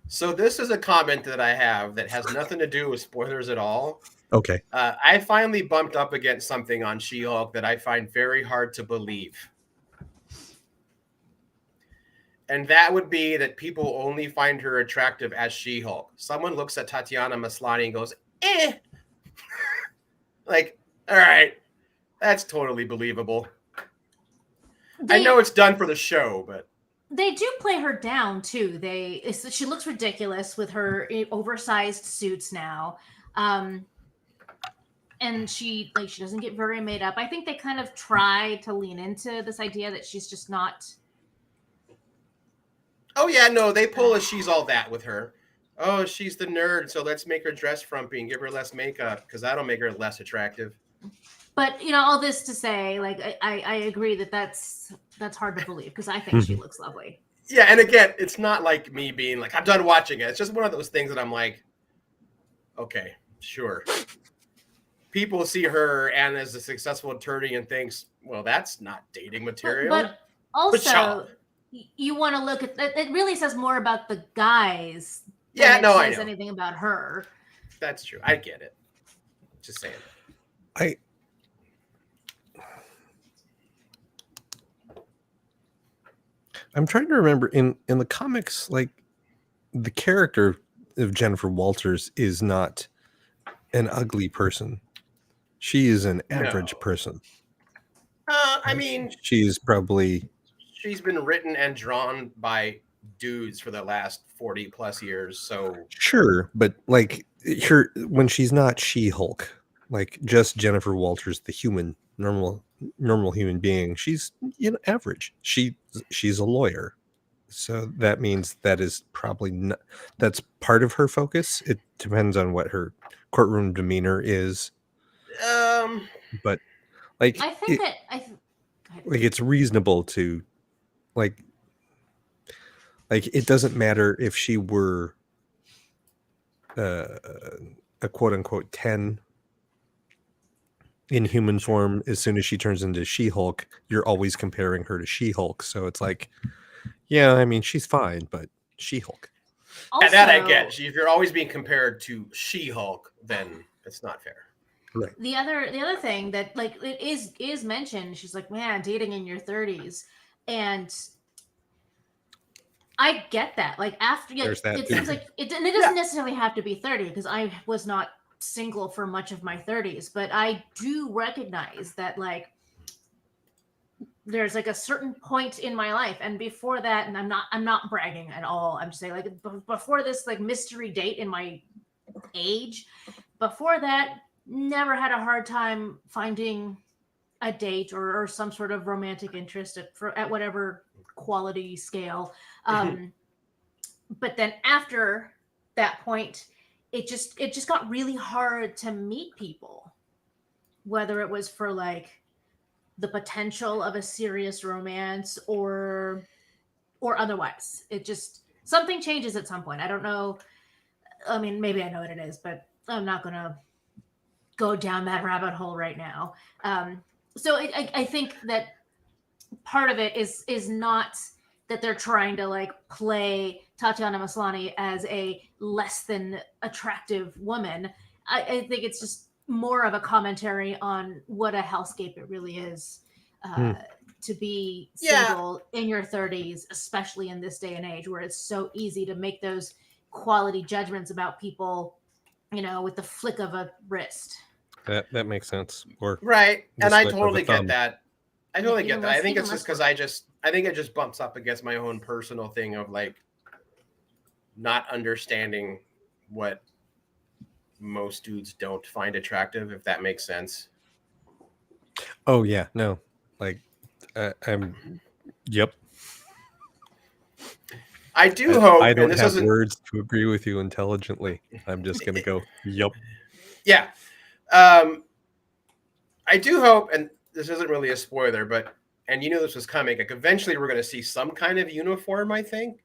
So this is a comment that I have that has nothing to do with spoilers at all. Okay. I finally bumped up against something on She-Hulk that I find very hard to believe. And that would be that people only find her attractive as She-Hulk. Someone looks at Tatiana Maslany and goes, eh. Like, all right, that's totally believable. I know it's done for the show, but they do play her down too. She looks ridiculous with her oversized suits now. And she doesn't get very made up. I think they kind of try to lean into this idea that she's just not. oh yeah, no, they pull a she's all that with her. Oh, she's the nerd, so let's make her dress frumpy and give her less makeup because that'll make her less attractive. But all this to say, like I agree that's hard to believe because I think she looks lovely. Yeah, and again, it's not like me being like, I'm done watching it. It's just one of those things that I'm like, okay, sure. People see her and as a successful attorney and thinks, well, that's not dating material. But also, Michelle. you want to look at that. It really says more about the guys Yeah, than no, it I says know. anything about her. That's true. I get it. Just saying. I'm trying to remember in the comics, like the character of Jennifer Walters is not an ugly person. She is an average No. person. I mean, She's probably she's been written and drawn by dudes for the last 40 plus years. So sure, but like her when she's not She-Hulk, like just Jennifer Walters, the human, normal human being, she's average. She's a lawyer. So that means that is probably not, that's part of her focus. It depends on what her courtroom demeanor is. But like I think like it's reasonable to like it doesn't matter if she were a quote unquote 10 in human form. As soon as she turns into She-Hulk, you're always comparing her to She-Hulk. So it's like, yeah, I mean, she's fine, but She-Hulk. and that I get. If you're always being compared to She-Hulk, then it's not fair. Right. the other thing that like it is mentioned, she's like, man, dating in your 30s, and I get that. Like after, yeah, There's that it too. seems like and it doesn't necessarily have to be 30 because I was not single for much of my 30s, but I do recognize that like there's like a certain point in my life, and before that, and I'm not bragging at all. I'm just saying like before this like mystery date in my age, before that, never had a hard time finding a date or some sort of romantic interest at whatever quality scale. But then after that point, it just got really hard to meet people, whether it was for like the potential of a serious romance or otherwise. It just something changes at some point. I don't know. I mean, maybe I know what it is, but I'm not gonna go down that rabbit hole right now. So I think that part of it is not that they're trying to like play Tatiana Maslany as a less than attractive woman. I think it's just more of a commentary on what a hellscape it really is to be Yeah. single in your 30s, especially in this day and age where it's so easy to make those quality judgments about people, with the flick of a wrist. That makes sense. Or Right. the And I slip of a totally get thumb. that. I Yeah, totally even get that. I less- think even it's just less because I think it just bumps up against my own personal thing of like not understanding what most dudes don't find attractive, if that makes sense. Oh yeah, no, like I'm. Yep. I do hope, I and don't this have isn't, words to agree with you intelligently. I'm just gonna go. Yep. yeah. I do hope, and this isn't really a spoiler, but and you knew this was coming. Like eventually, we're going to see some kind of uniform. I think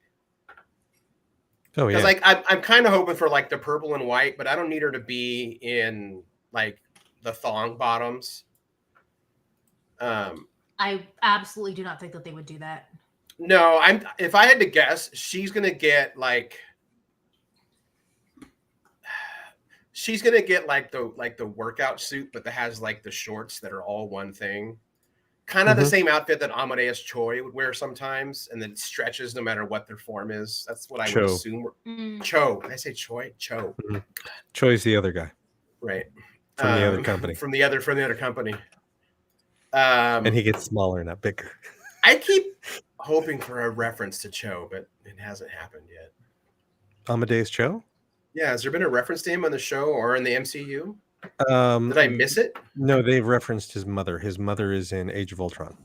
Oh because yeah. like I'm kind of hoping for like the purple and white, but I don't need her to be in like the thong bottoms. I absolutely do not think that they would do that. No, if I had to guess, she's gonna get like the workout suit, but that has like the shorts that are all one thing. Kind of the Mhm. same outfit that Amadeus Choi would wear sometimes, and then stretches no matter what their form is. That's what I would Cho. assume. Cho. Did I say Choi? Cho. Mhm. Choi's the other guy Right. from the other company, From the other company. and he gets smaller, not bigger. I keep hoping for a reference to Cho, but it hasn't happened yet. Amadeus Cho. Yeah, has there been a reference to him on the show or in the MCU? Did I miss it? No, they've referenced his mother. His mother is in Age of Ultron.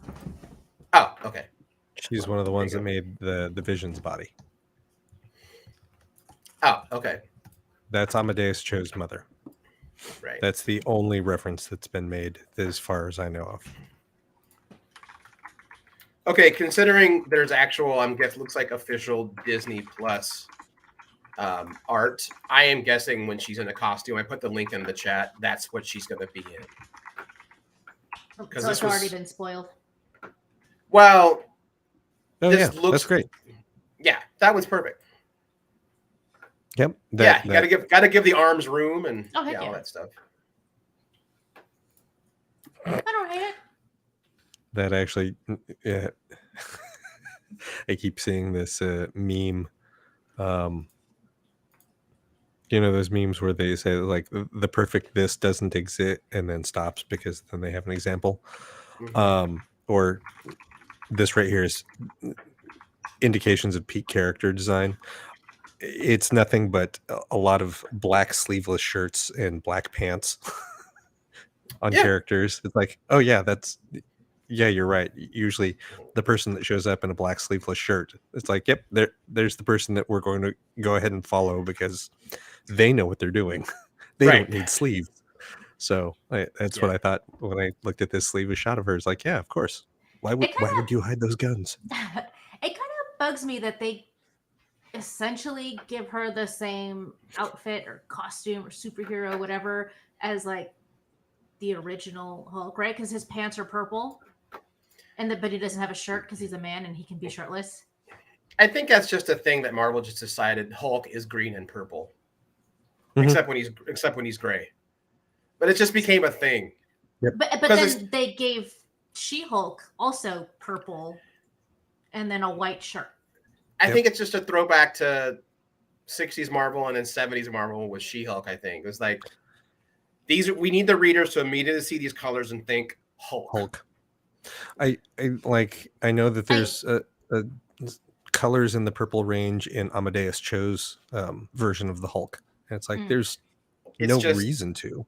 Oh, okay. She's one of the ones you that go. made the Vision's body. Oh, okay. That's Amadeus Cho's mother. Right. That's the only reference that's been made as far as I know of. Okay, considering there's actual, looks like official Disney Plus art, I am guessing when she's in a costume, I put the link in the chat, that's what she's going to be in. So it's already been spoiled. Well, Oh this yeah, looks that's great. Yeah, that one's perfect. Yep. You gotta give the arms room and Oh, heck all yeah. that stuff. I don't hate it. That actually, yeah. I keep seeing this meme. Those memes where they say like the perfect this doesn't exist and then stops because then they have an example. Mhm. Or this right here is indications of peak character design. It's nothing but a lot of black sleeveless shirts and black pants on characters. It's like, oh yeah, yeah, you're right. Usually the person that shows up in a black sleeveless shirt, it's like, yep, there's the person that we're going to go ahead and follow because they know what they're doing. They Right. don't need sleeves. So that's what I thought when I looked at this sleeveless shot of hers. Like, yeah, of course. Why would you hide those guns? It kind of bugs me that they essentially give her the same outfit or costume or superhero, whatever, as like the original Hulk, right? Because his pants are purple, but he doesn't have a shirt because he's a man and he can be shirtless. I think that's just a thing that Marvel just decided Hulk is green and purple. Mhm. Except when he's gray. but it just became a thing. But 'Cause then they gave She-Hulk also purple and then a white shirt. I think it's just a throwback to 60s Marvel and then 70s Marvel with She-Hulk. I think it was like we need the readers to immediately see these colors and think Hulk. I know that there's colors in the purple range in Amadeus Cho's version of the Hulk. And it's like there's no reason to.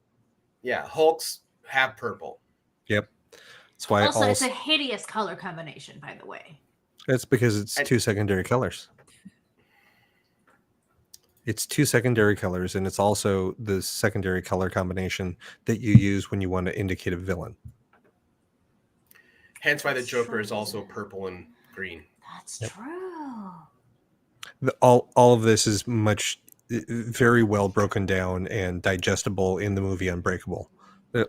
Yeah, Hulks have purple. Yep. That's why also it's a hideous color combination, by the way. It's because it's two secondary colors. It's two secondary colors, and it's also the secondary color combination that you use when you want to indicate a villain. Hence why the Joker is also purple and green. That's true. All of this is very well broken down and digestible in the movie Unbreakable.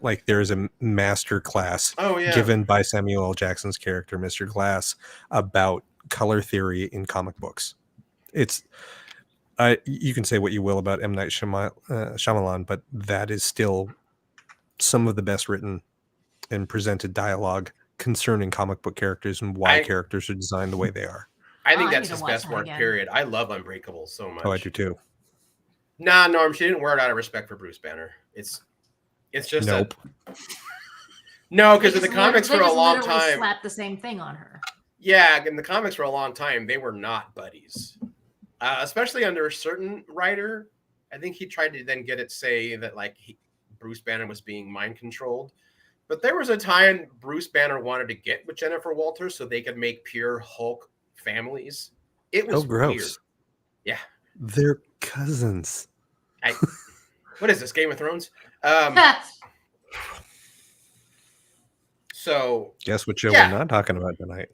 Like there's a master class given by Samuel L. Jackson's character, Mr. Glass, about color theory in comic books. You can say what you will about M. Night Shyamalan, but that is still some of the best written and presented dialogue concerning comic book characters and why characters are designed the way they are. I think that's his best work, period. I love Unbreakable so much. Oh, I do too. Nah, Norm, she didn't wear it out of respect for Bruce Banner. It's just no, because in the comics for a long time, slapped the same thing on her. Yeah, in the comics for a long time, they were not buddies, especially under a certain writer. I think he tried to then get it say that like Bruce Banner was being mind controlled, but there was a time Bruce Banner wanted to get with Jennifer Walters so they could make pure Hulk families. It was gross. Weird. Yeah, they're cousins. What is this, Game of Thrones? So guess what show we're not talking about tonight?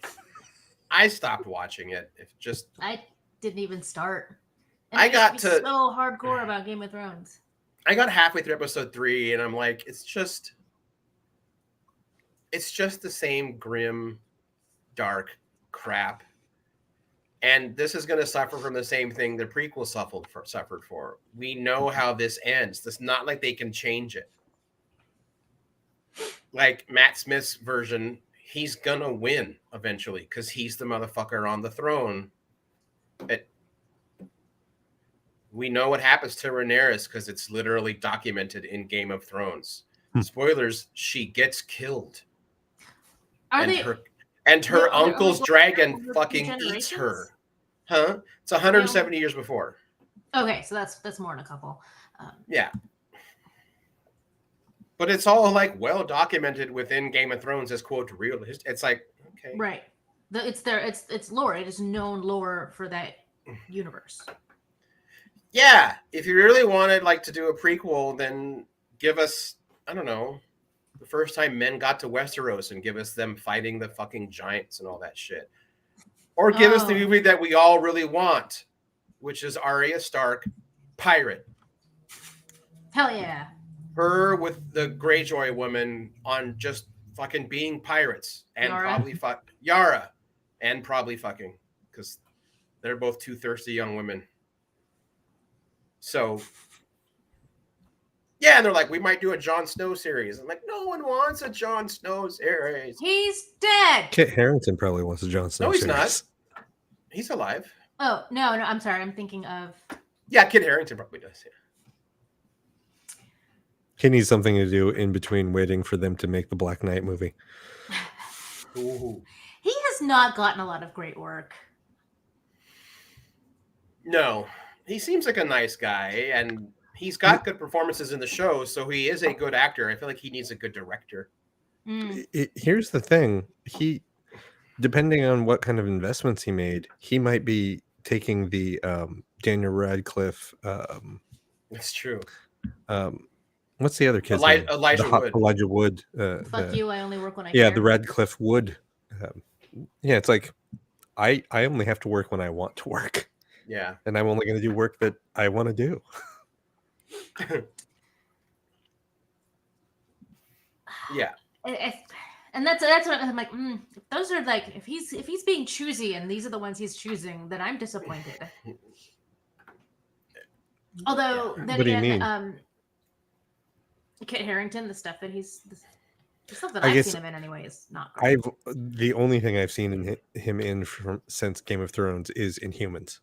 I stopped watching it. I didn't even start. And I got to so hardcore about Game of Thrones. I got halfway through episode 3, and I'm like, it's just the same grim, dark crap. And this is going to suffer from the same thing the prequel suffered for. We know how this ends. It's not like they can change it. Like Matt Smith's version, he's going to win eventually because he's the motherfucker on the throne. We know what happens to Rhaenyra because it's literally documented in Game of Thrones. Spoilers, she gets killed. Her uncle's dragon fucking eats her. Huh? It's 170 years before. Okay, so that's more than a couple. Yeah. But it's all like well documented within Game of Thrones as quote real. It's like, okay. Right. It's lore. It is known lore for that universe. Yeah. If you really wanted like to do a prequel, then give us, I don't know, the first time men got to Westeros and give us them fighting the fucking giants and all that shit. Or give us the movie that we all really want, which is Arya Stark, pirate. Hell yeah. Her with the Greyjoy woman on just fucking being pirates and probably Yara and probably fucking because they're both two thirsty young women. So yeah, and they're like, we might do a Jon Snow series. I'm like, no one wants a Jon Snow series. He's dead. Kit Harington probably wants a Jon Snow series. No, he's not. He's alive. Oh, no, I'm sorry. I'm thinking of... Yeah, Kit Harington probably does, yeah. He needs something to do in between waiting for them to make the Black Knight movie. Ooh. He has not gotten a lot of great work. No. He seems like a nice guy, and he's got good performances in the show, so he is a good actor. I feel like he needs a good director. Here's the thing. Depending on what kind of investments he made, he might be taking the Daniel Radcliffe. That's true. What's the other kid's name? Elijah Wood. Fuck you, I only work when I care. Yeah, the Radcliffe Wood. Yeah, it's like, I only have to work when I want to work. Yeah. And I'm only going to do work that I want to do. Yeah. And that's what I'm like. If those are like, if he's being choosy and these are the ones he's choosing, then I'm disappointed. Although, then what again, do you mean? Kit Harington, the stuff that the stuff that I I've guess seen him in anyway is not great. the only thing I've seen him in since Game of Thrones is Inhumans.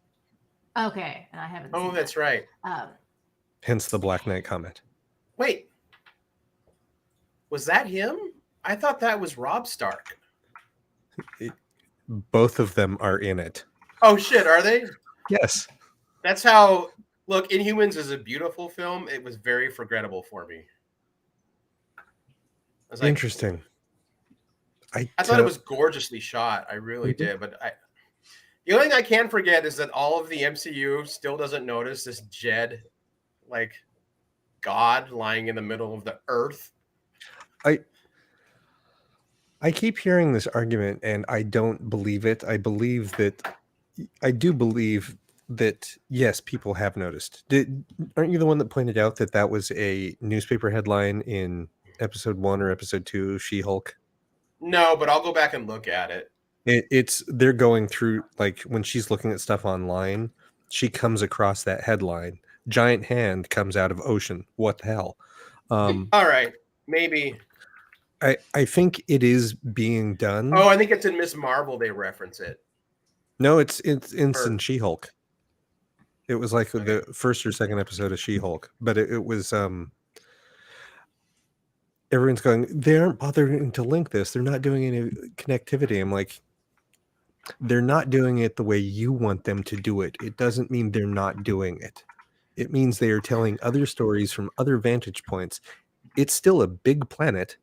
Okay, and I haven't. Oh, seen that's that. right. Hence the Black Knight comment. Wait, was that him? I thought that was Rob Stark. Both of them are in it. Oh shit, are they? Yes. That's how. Look, Inhumans is a beautiful film. It was very forgettable for me. I was like, Interesting. I thought it was gorgeously shot. I really did, but the only thing I can forget is that all of the MCU still doesn't notice this Jed, like God lying in the middle of the earth. I keep hearing this argument and I don't believe it. I do believe that yes, people have noticed. Aren't you the one that pointed out that that was a newspaper headline in episode 1 or episode 2 of She-Hulk? No, but I'll go back and look at it. They're going through, like, when she's looking at stuff online, she comes across that headline. Giant hand comes out of ocean. What the hell? All right, maybe. I think it is being done. Oh, I think it's in Miss Marvel. They reference it. No, it's in She-Hulk. It was like Okay. the first or second episode of She-Hulk, but it was everyone's going, they aren't bothering to link this. They're not doing any connectivity. I'm like, they're not doing it the way you want them to do it. It doesn't mean they're not doing it. It means they are telling other stories from other vantage points. It's still a big planet.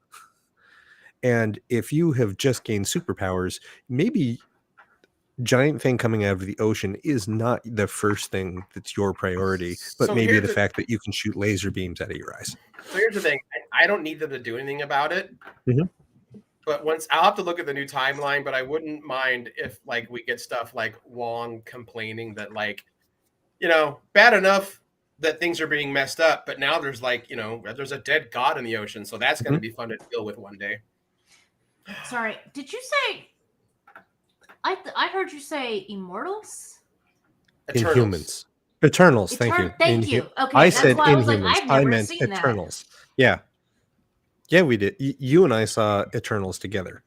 And if you have just gained superpowers, maybe giant thing coming out of the ocean is not the first thing that's your priority, but So maybe here's the fact that you can shoot laser beams out of your eyes. So here's the thing. I don't need them to do anything about it. Mhm. But I'll have to look at the new timeline, but I wouldn't mind if like we get stuff like Wong complaining that, like, bad enough that things are being messed up, but now there's like, there's a dead god in the ocean. So that's going to be fun to deal with one day. Sorry, did you say? I heard you say Immortals. Inhumans. Eternals, thank you. Thank you. Okay, I that's said why I was like, Inhumans. I've I never meant seen that. Eternals. Yeah. Yeah, we did. You and I saw Eternals together.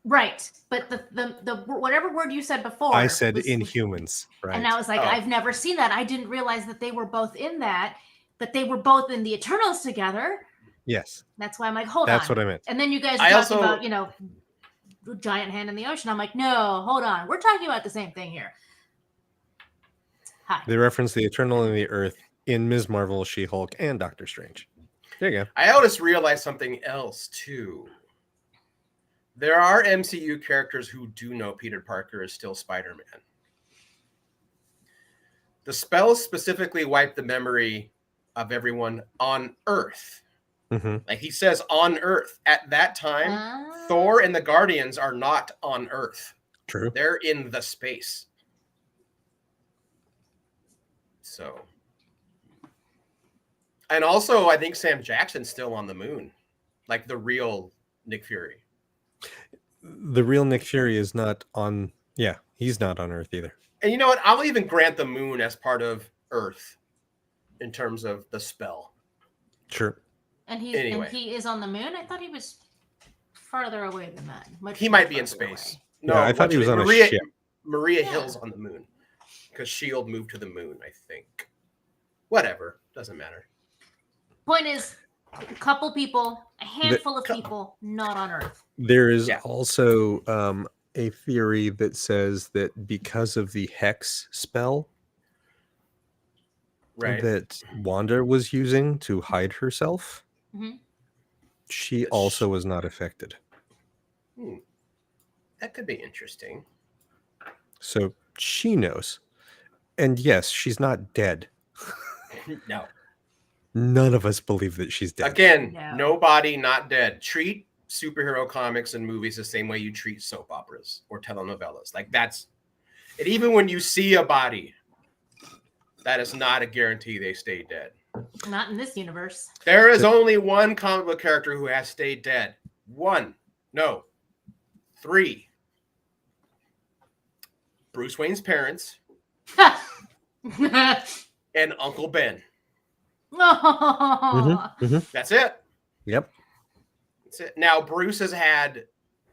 Right, but the whatever word you said before, I said Inhumans, right? And I was like, I've never seen that. I didn't realize that they were both in that, but they were both in the Eternals together. Yes. That's why I'm like, hold on. That's what I meant. And then you guys talking about, giant hand in the ocean. I'm like, no, hold on. We're talking about the same thing here. Hi. They reference the Eternal and the Earth in Ms. Marvel, She-Hulk, and Doctor Strange. There you go. I always realized something else too. There are MCU characters who do know Peter Parker is still Spider-Man. The spells specifically wipe the memory of everyone on Earth. Mm-hmm. Like he says, on Earth. At that time, Thor and the Guardians are not on Earth. True. They're in the space. So. And also, I think Sam Jackson's still on the moon. Like the real Nick Fury. The real Nick Fury is not on... Yeah, he's not on Earth either. And you know what? I'll even grant the moon as part of Earth in terms of the spell. Sure. And he is on the moon? I thought he was farther away than that. He might be in space. Away. No, yeah, I thought he was on a ship. Maria Hill's on the moon. Because S.H.I.E.L.D. moved to the moon, I think. Whatever. Doesn't matter. Point is, a couple people, a handful of people, not on Earth. There is also a theory that says that because of the Hex spell that Wanda was using to hide herself, she also was not affected. That could be interesting. So she knows. And yes, she's not dead. No. None of us believe that she's dead. Again, no body, not dead. Treat superhero comics and movies the same way you treat soap operas or telenovelas. Like that's it. Even when you see a body, that is not a guarantee they stay dead. Not in this universe. There is only one comic book character who has stayed dead. One. No. 3. Bruce Wayne's parents and Uncle Ben. Oh. That's it. Yep. That's it. Now Bruce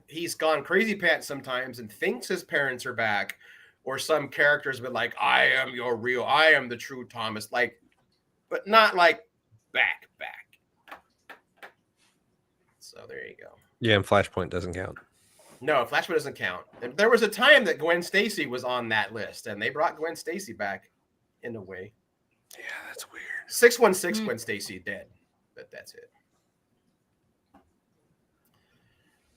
he's gone crazy pants sometimes and thinks his parents are back, or some characters been like, I am the true Thomas, like, but not like back. So there you go. Yeah, and Flashpoint doesn't count. No, Flashpoint doesn't count. And there was a time that Gwen Stacy was on that list, and they brought Gwen Stacy back in a way. Yeah, that's weird. 616 Gwen Stacy dead, but that's it.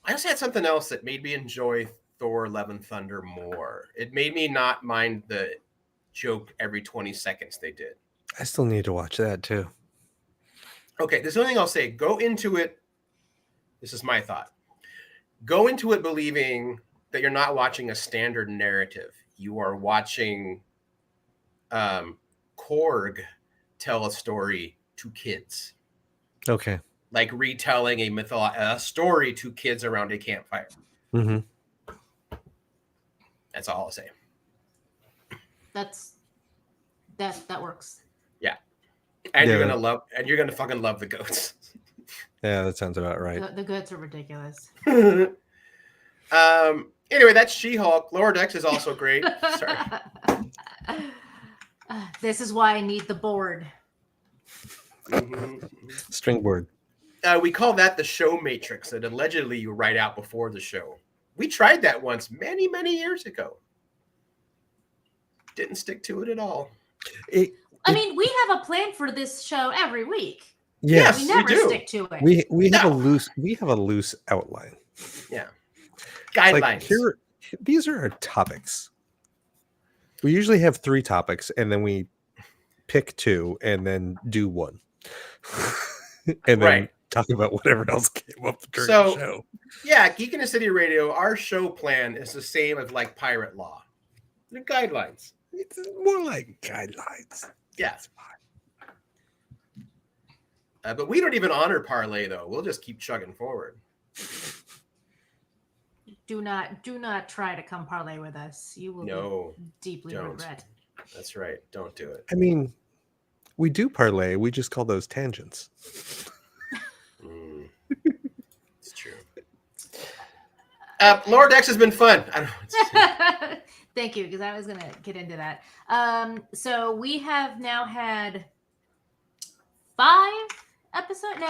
I also had something else that made me enjoy Thor: Love and Thunder more. It made me not mind the joke every 20 seconds they did. I still need to watch that too. Okay, there's the only thing I'll say. Go into it. This is my thought. Go into it believing that you're not watching a standard narrative. You are watching Korg tell a story to kids. Okay. Like retelling a story to kids around a campfire. Mm-hmm. That's all I'll say. That works. Yeah. And Yeah. you're gonna fucking love the goats. Yeah, that sounds about right. The goods are ridiculous. Anyway, that's She-Hulk. Lower Decks is also great. Sorry. This is why I need the board. Stringboard. We call that the show matrix that allegedly you write out before the show. We tried that once many, many years ago. Didn't stick to it at all. I mean, we have a plan for this show every week. Yes, We never do. stick to it. we have No. a loose outline. Yeah. Guidelines. Like these are our topics. We usually have 3 topics, and then we pick 2, and then do 1, and then Right. talk about whatever else came up during So- the show. Yeah, Geek in the City Radio, our show plan is the same as like Pirate Law. They're guidelines. It's more like guidelines. Yeah. But we don't even honor parlay though. We'll just keep chugging forward. Do not try to come parlay with us. You will No, deeply don't. regret. that's right. Don't do it. I mean, we do parlay. We just call those tangents. It's true. Lower Decks has been fun. I don't know. Thank you, because I was gonna get into that. So we have now had 5 episodes.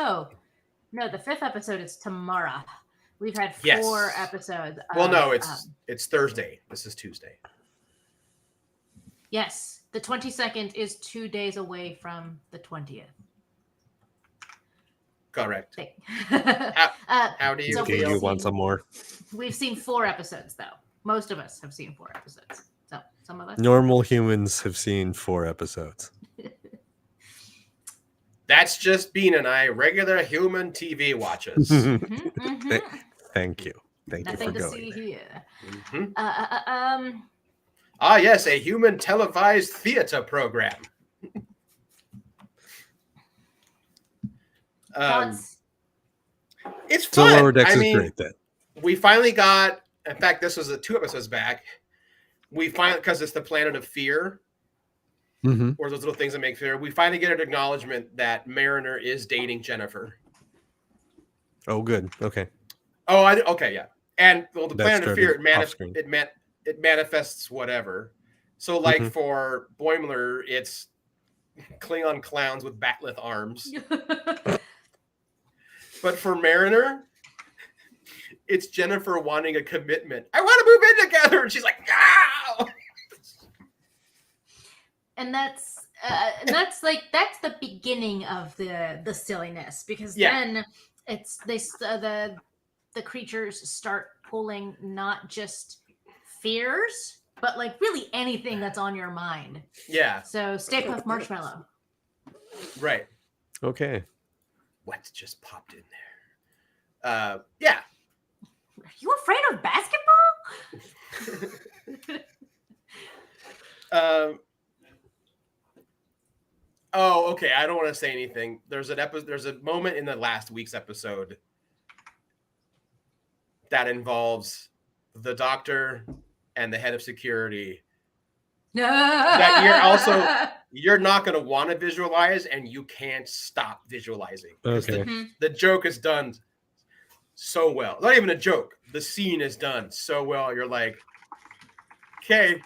No, the 5th episode is tomorrow. We've had 4 Yes. episodes. Well, of, no, it's Thursday. This is Tuesday. yes. The 22nd is 2 days away from the 20th. Correct. Thing. How do you So Do we've you feel? want some more? We've seen 4 episodes, though. Most of us have seen 4 episodes. So some of us. Normal humans have seen 4 episodes. That's just Bean and I, regular human TV watchers. Mhm, mhm. Thank you. Thank you Nothing for to going see there. here. Mhm. Uh, Yes, a human televised theater program. thoughts? It's So fun. Lower Decks I is mean, great then. we finally got. In fact, this was 2 episodes back. We finally, because it's the planet of fear, Mm-hmm. or those little things that make fear. We finally get an acknowledgement that Mariner is dating Jennifer. Oh, good. Okay. Oh, okay, yeah. And well, the That planet of fear, started off-screen. it manifests whatever. So, like Mhm. for Boimler, it's Klingon clowns with batleth arms. But for Mariner, it's Jennifer wanting a commitment. I want to move in together, and she's like, "No!" And that's the beginning of the silliness, because Yeah. then it's the creatures start pulling not just fears, but like really anything that's on your mind. Yeah, So Stay Puft Marshmallow. right. Okay. What just popped in there? Yeah. Are you afraid of basketball? Oh, okay. I don't want to say anything. There's a moment in the last week's episode that involves the Doctor and the head of security you're not going to want to visualize, and you can't stop visualizing. Okay. The joke is done so well. Not even a joke. The scene is done so well. You're like, okay.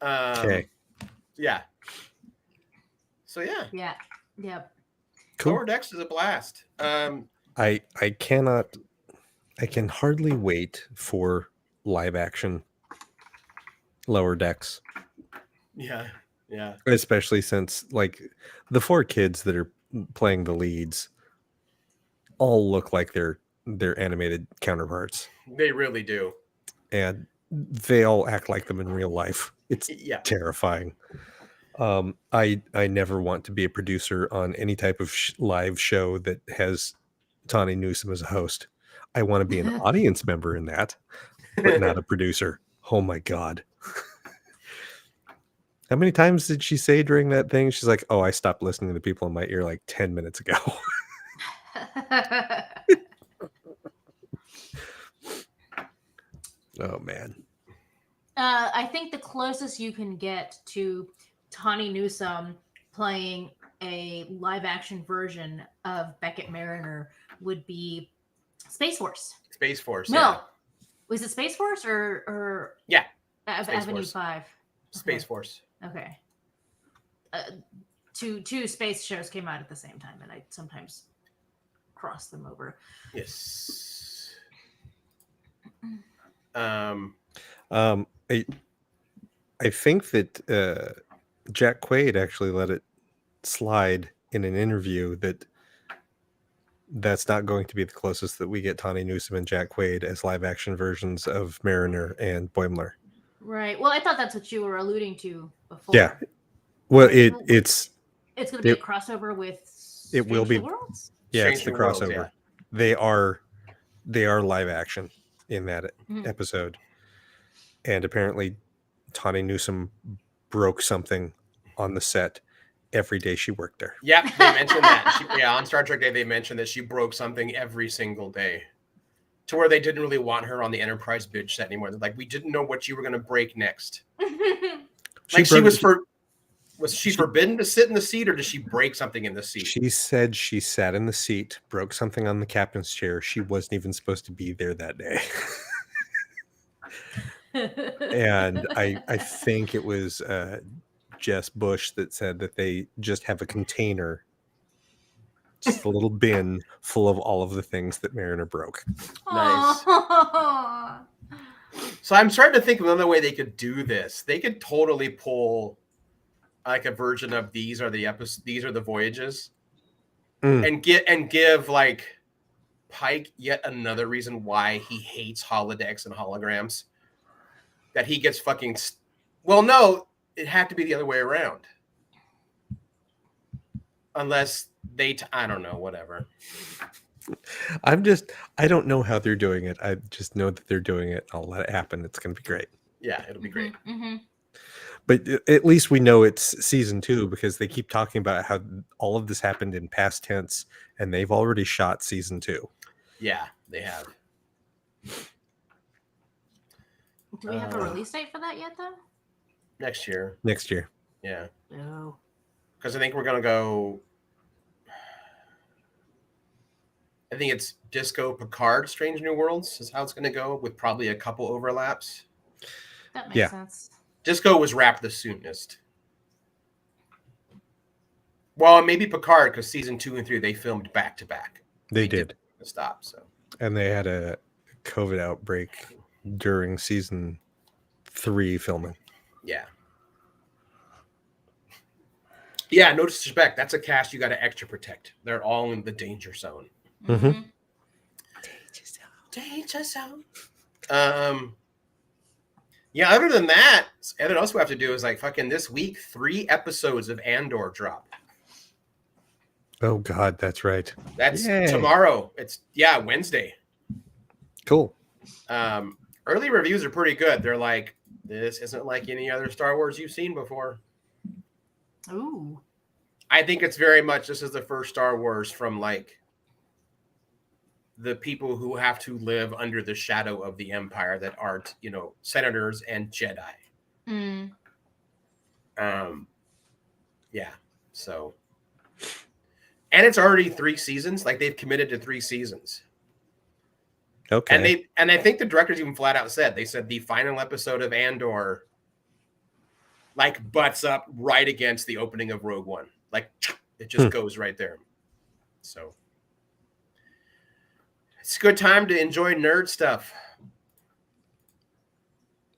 Okay. Yeah. So yeah. Yeah. Yep. Cool. Lower Decks is a blast. I can hardly wait for live action Lower Decks. Yeah. Yeah. Especially since like the 4 kids that are playing the leads all look like their animated counterparts. They really do. And they all act like them in real life. It's terrifying. I never want to be a producer on any type of live show that has Tawny Newsome as a host. I want to be an audience member in that, but not a producer. Oh my God. How many times did she say during that thing? She's like, oh, I stopped listening to people in my ear like 10 minutes ago. Oh, man. I think the closest you can get to Tawny Newsome playing a live action version of Beckett Mariner would be Space Force. Space Force. No. Yeah. Was it Space Force or Yeah. Avenue Force. 5? Space Force. Okay. Two space shows came out at the same time, and I sometimes cross them over. Yes. I think that Jack Quaid actually let it slide in an interview that that's not going to be the closest that we get Tawny Newsome and Jack Quaid as live action versions of Mariner and Boimler. Right. Well, I thought that's what you were alluding to before. Yeah. Well, it's going to be a crossover with it will be Worlds? Yeah, Strange it's the New Worlds, crossover. yeah. They are live action in that episode. And apparently Tawny Newsome broke something on the set every day she worked there. Yeah, they mentioned that. On Star Trek Day, they mentioned that she broke something every single day, to where they didn't really want her on the Enterprise bitch set anymore. They're like, we didn't know what you were going to break next. Was she forbidden to sit in the seat, or did she break something in the seat? She said she sat in the seat, broke something on the captain's chair. She wasn't even supposed to be there that day. And I think it was Jess Bush that said that they just have a container, just a little bin full of all of the things that Mariner broke. Nice. So I'm starting to think of another way they could do this. They could totally pull like a version of these are the voyages, and give like Pike yet another reason why he hates holodecks and holograms. That he gets fucking. Well, no, it had to be the other way around. Unless I don't know, whatever. I don't know how they're doing it. I just know that they're doing it. I'll let it happen. It's going to be great. Yeah, it'll be great. But at least we know it's season 2 because they keep talking about how all of this happened in past tense and they've already shot season 2. Yeah, they have. Do we have a release date for that yet, though? Next year. Oh. Yeah. Because I think we're going to go... I think it's Disco Picard Strange New Worlds is how it's going to go, with probably a couple overlaps. That makes sense. Disco was wrapped the soonest. Well, maybe Picard, because season 2 and 3 they filmed back to back. They did. Stop. So. And they had a COVID outbreak during season 3 filming. Yeah. Yeah, no disrespect. That's a cast you got to extra protect. They're all in the danger zone. Mm-hmm. Danger zone. Yeah, other than that, everything else we have to do is like fucking this week, 3 episodes of Andor drop. Oh God, that's right. That's tomorrow. It's Wednesday. Cool. Early reviews are pretty good. They're like, this isn't like any other Star Wars you've seen before. Ooh. I think it's very much this is the first Star Wars from like the people who have to live under the shadow of the Empire that aren't, senators and Jedi. Mm. Yeah. So, and it's already 3 seasons. Like they've committed to 3 seasons. Okay. And I think the directors even flat out said the final episode of Andor like butts up right against the opening of Rogue One. Like it just goes right there. So it's a good time to enjoy nerd stuff.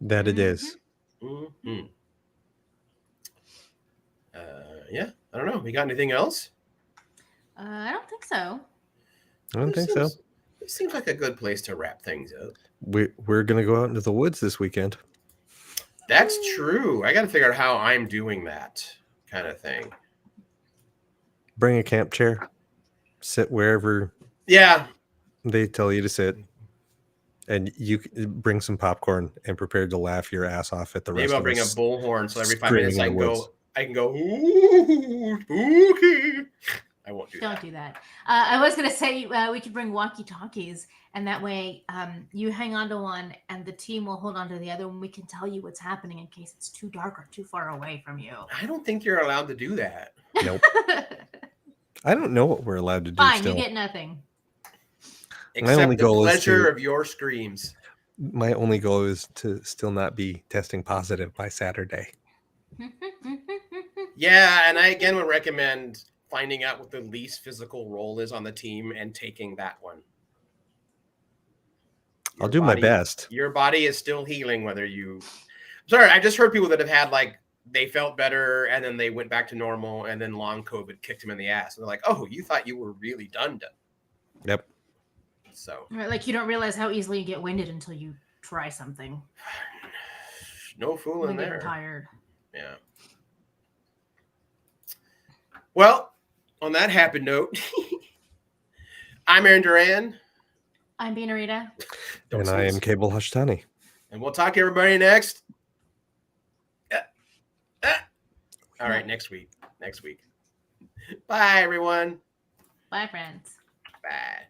That it is. Mm-hmm. Yeah, I don't know. We got anything else? I don't think so. I don't think so. It seems like a good place to wrap things up. We're gonna go out into the woods this weekend. That's true. I got to figure out how I'm doing that kind of thing. Bring a camp chair. Sit wherever Yeah. they tell you to sit. And you bring some popcorn and prepare to laugh your ass off at the rest Maybe I'll of bring a us. bullhorn so every 5 screaming minutes I in the can go, ooh, spooky. I won't do Don't that. do that. I was going to say we could bring walkie-talkies, and that way you hang on to one and the team will hold on to the other, and we can tell you what's happening in case it's too dark or too far away from you. I don't think you're allowed to do that. Nope. I don't know what we're allowed to do. Fine, still. you get nothing. Except only the goal is pleasure to- of your screams. My only goal is to still not be testing positive by Saturday. Yeah, and I again would recommend finding out what the least physical role is on the team and taking that one. I'll do my best. Your body is still healing whether you... Sorry, I just heard people that have had like, they felt better and then they went back to normal and then long COVID kicked them in the ass. And they're like, oh, you thought you were really done. Yep. So... Right, like you don't realize how easily you get winded until you try something. No fooling I'm getting there. tired. Yeah. Well, on that happy note, I'm Aaron Duran. I'm Bina Rita. And I am Cable Hashtani. And we'll talk to everybody next. All right, next week. Bye, everyone. Bye, friends. Bye.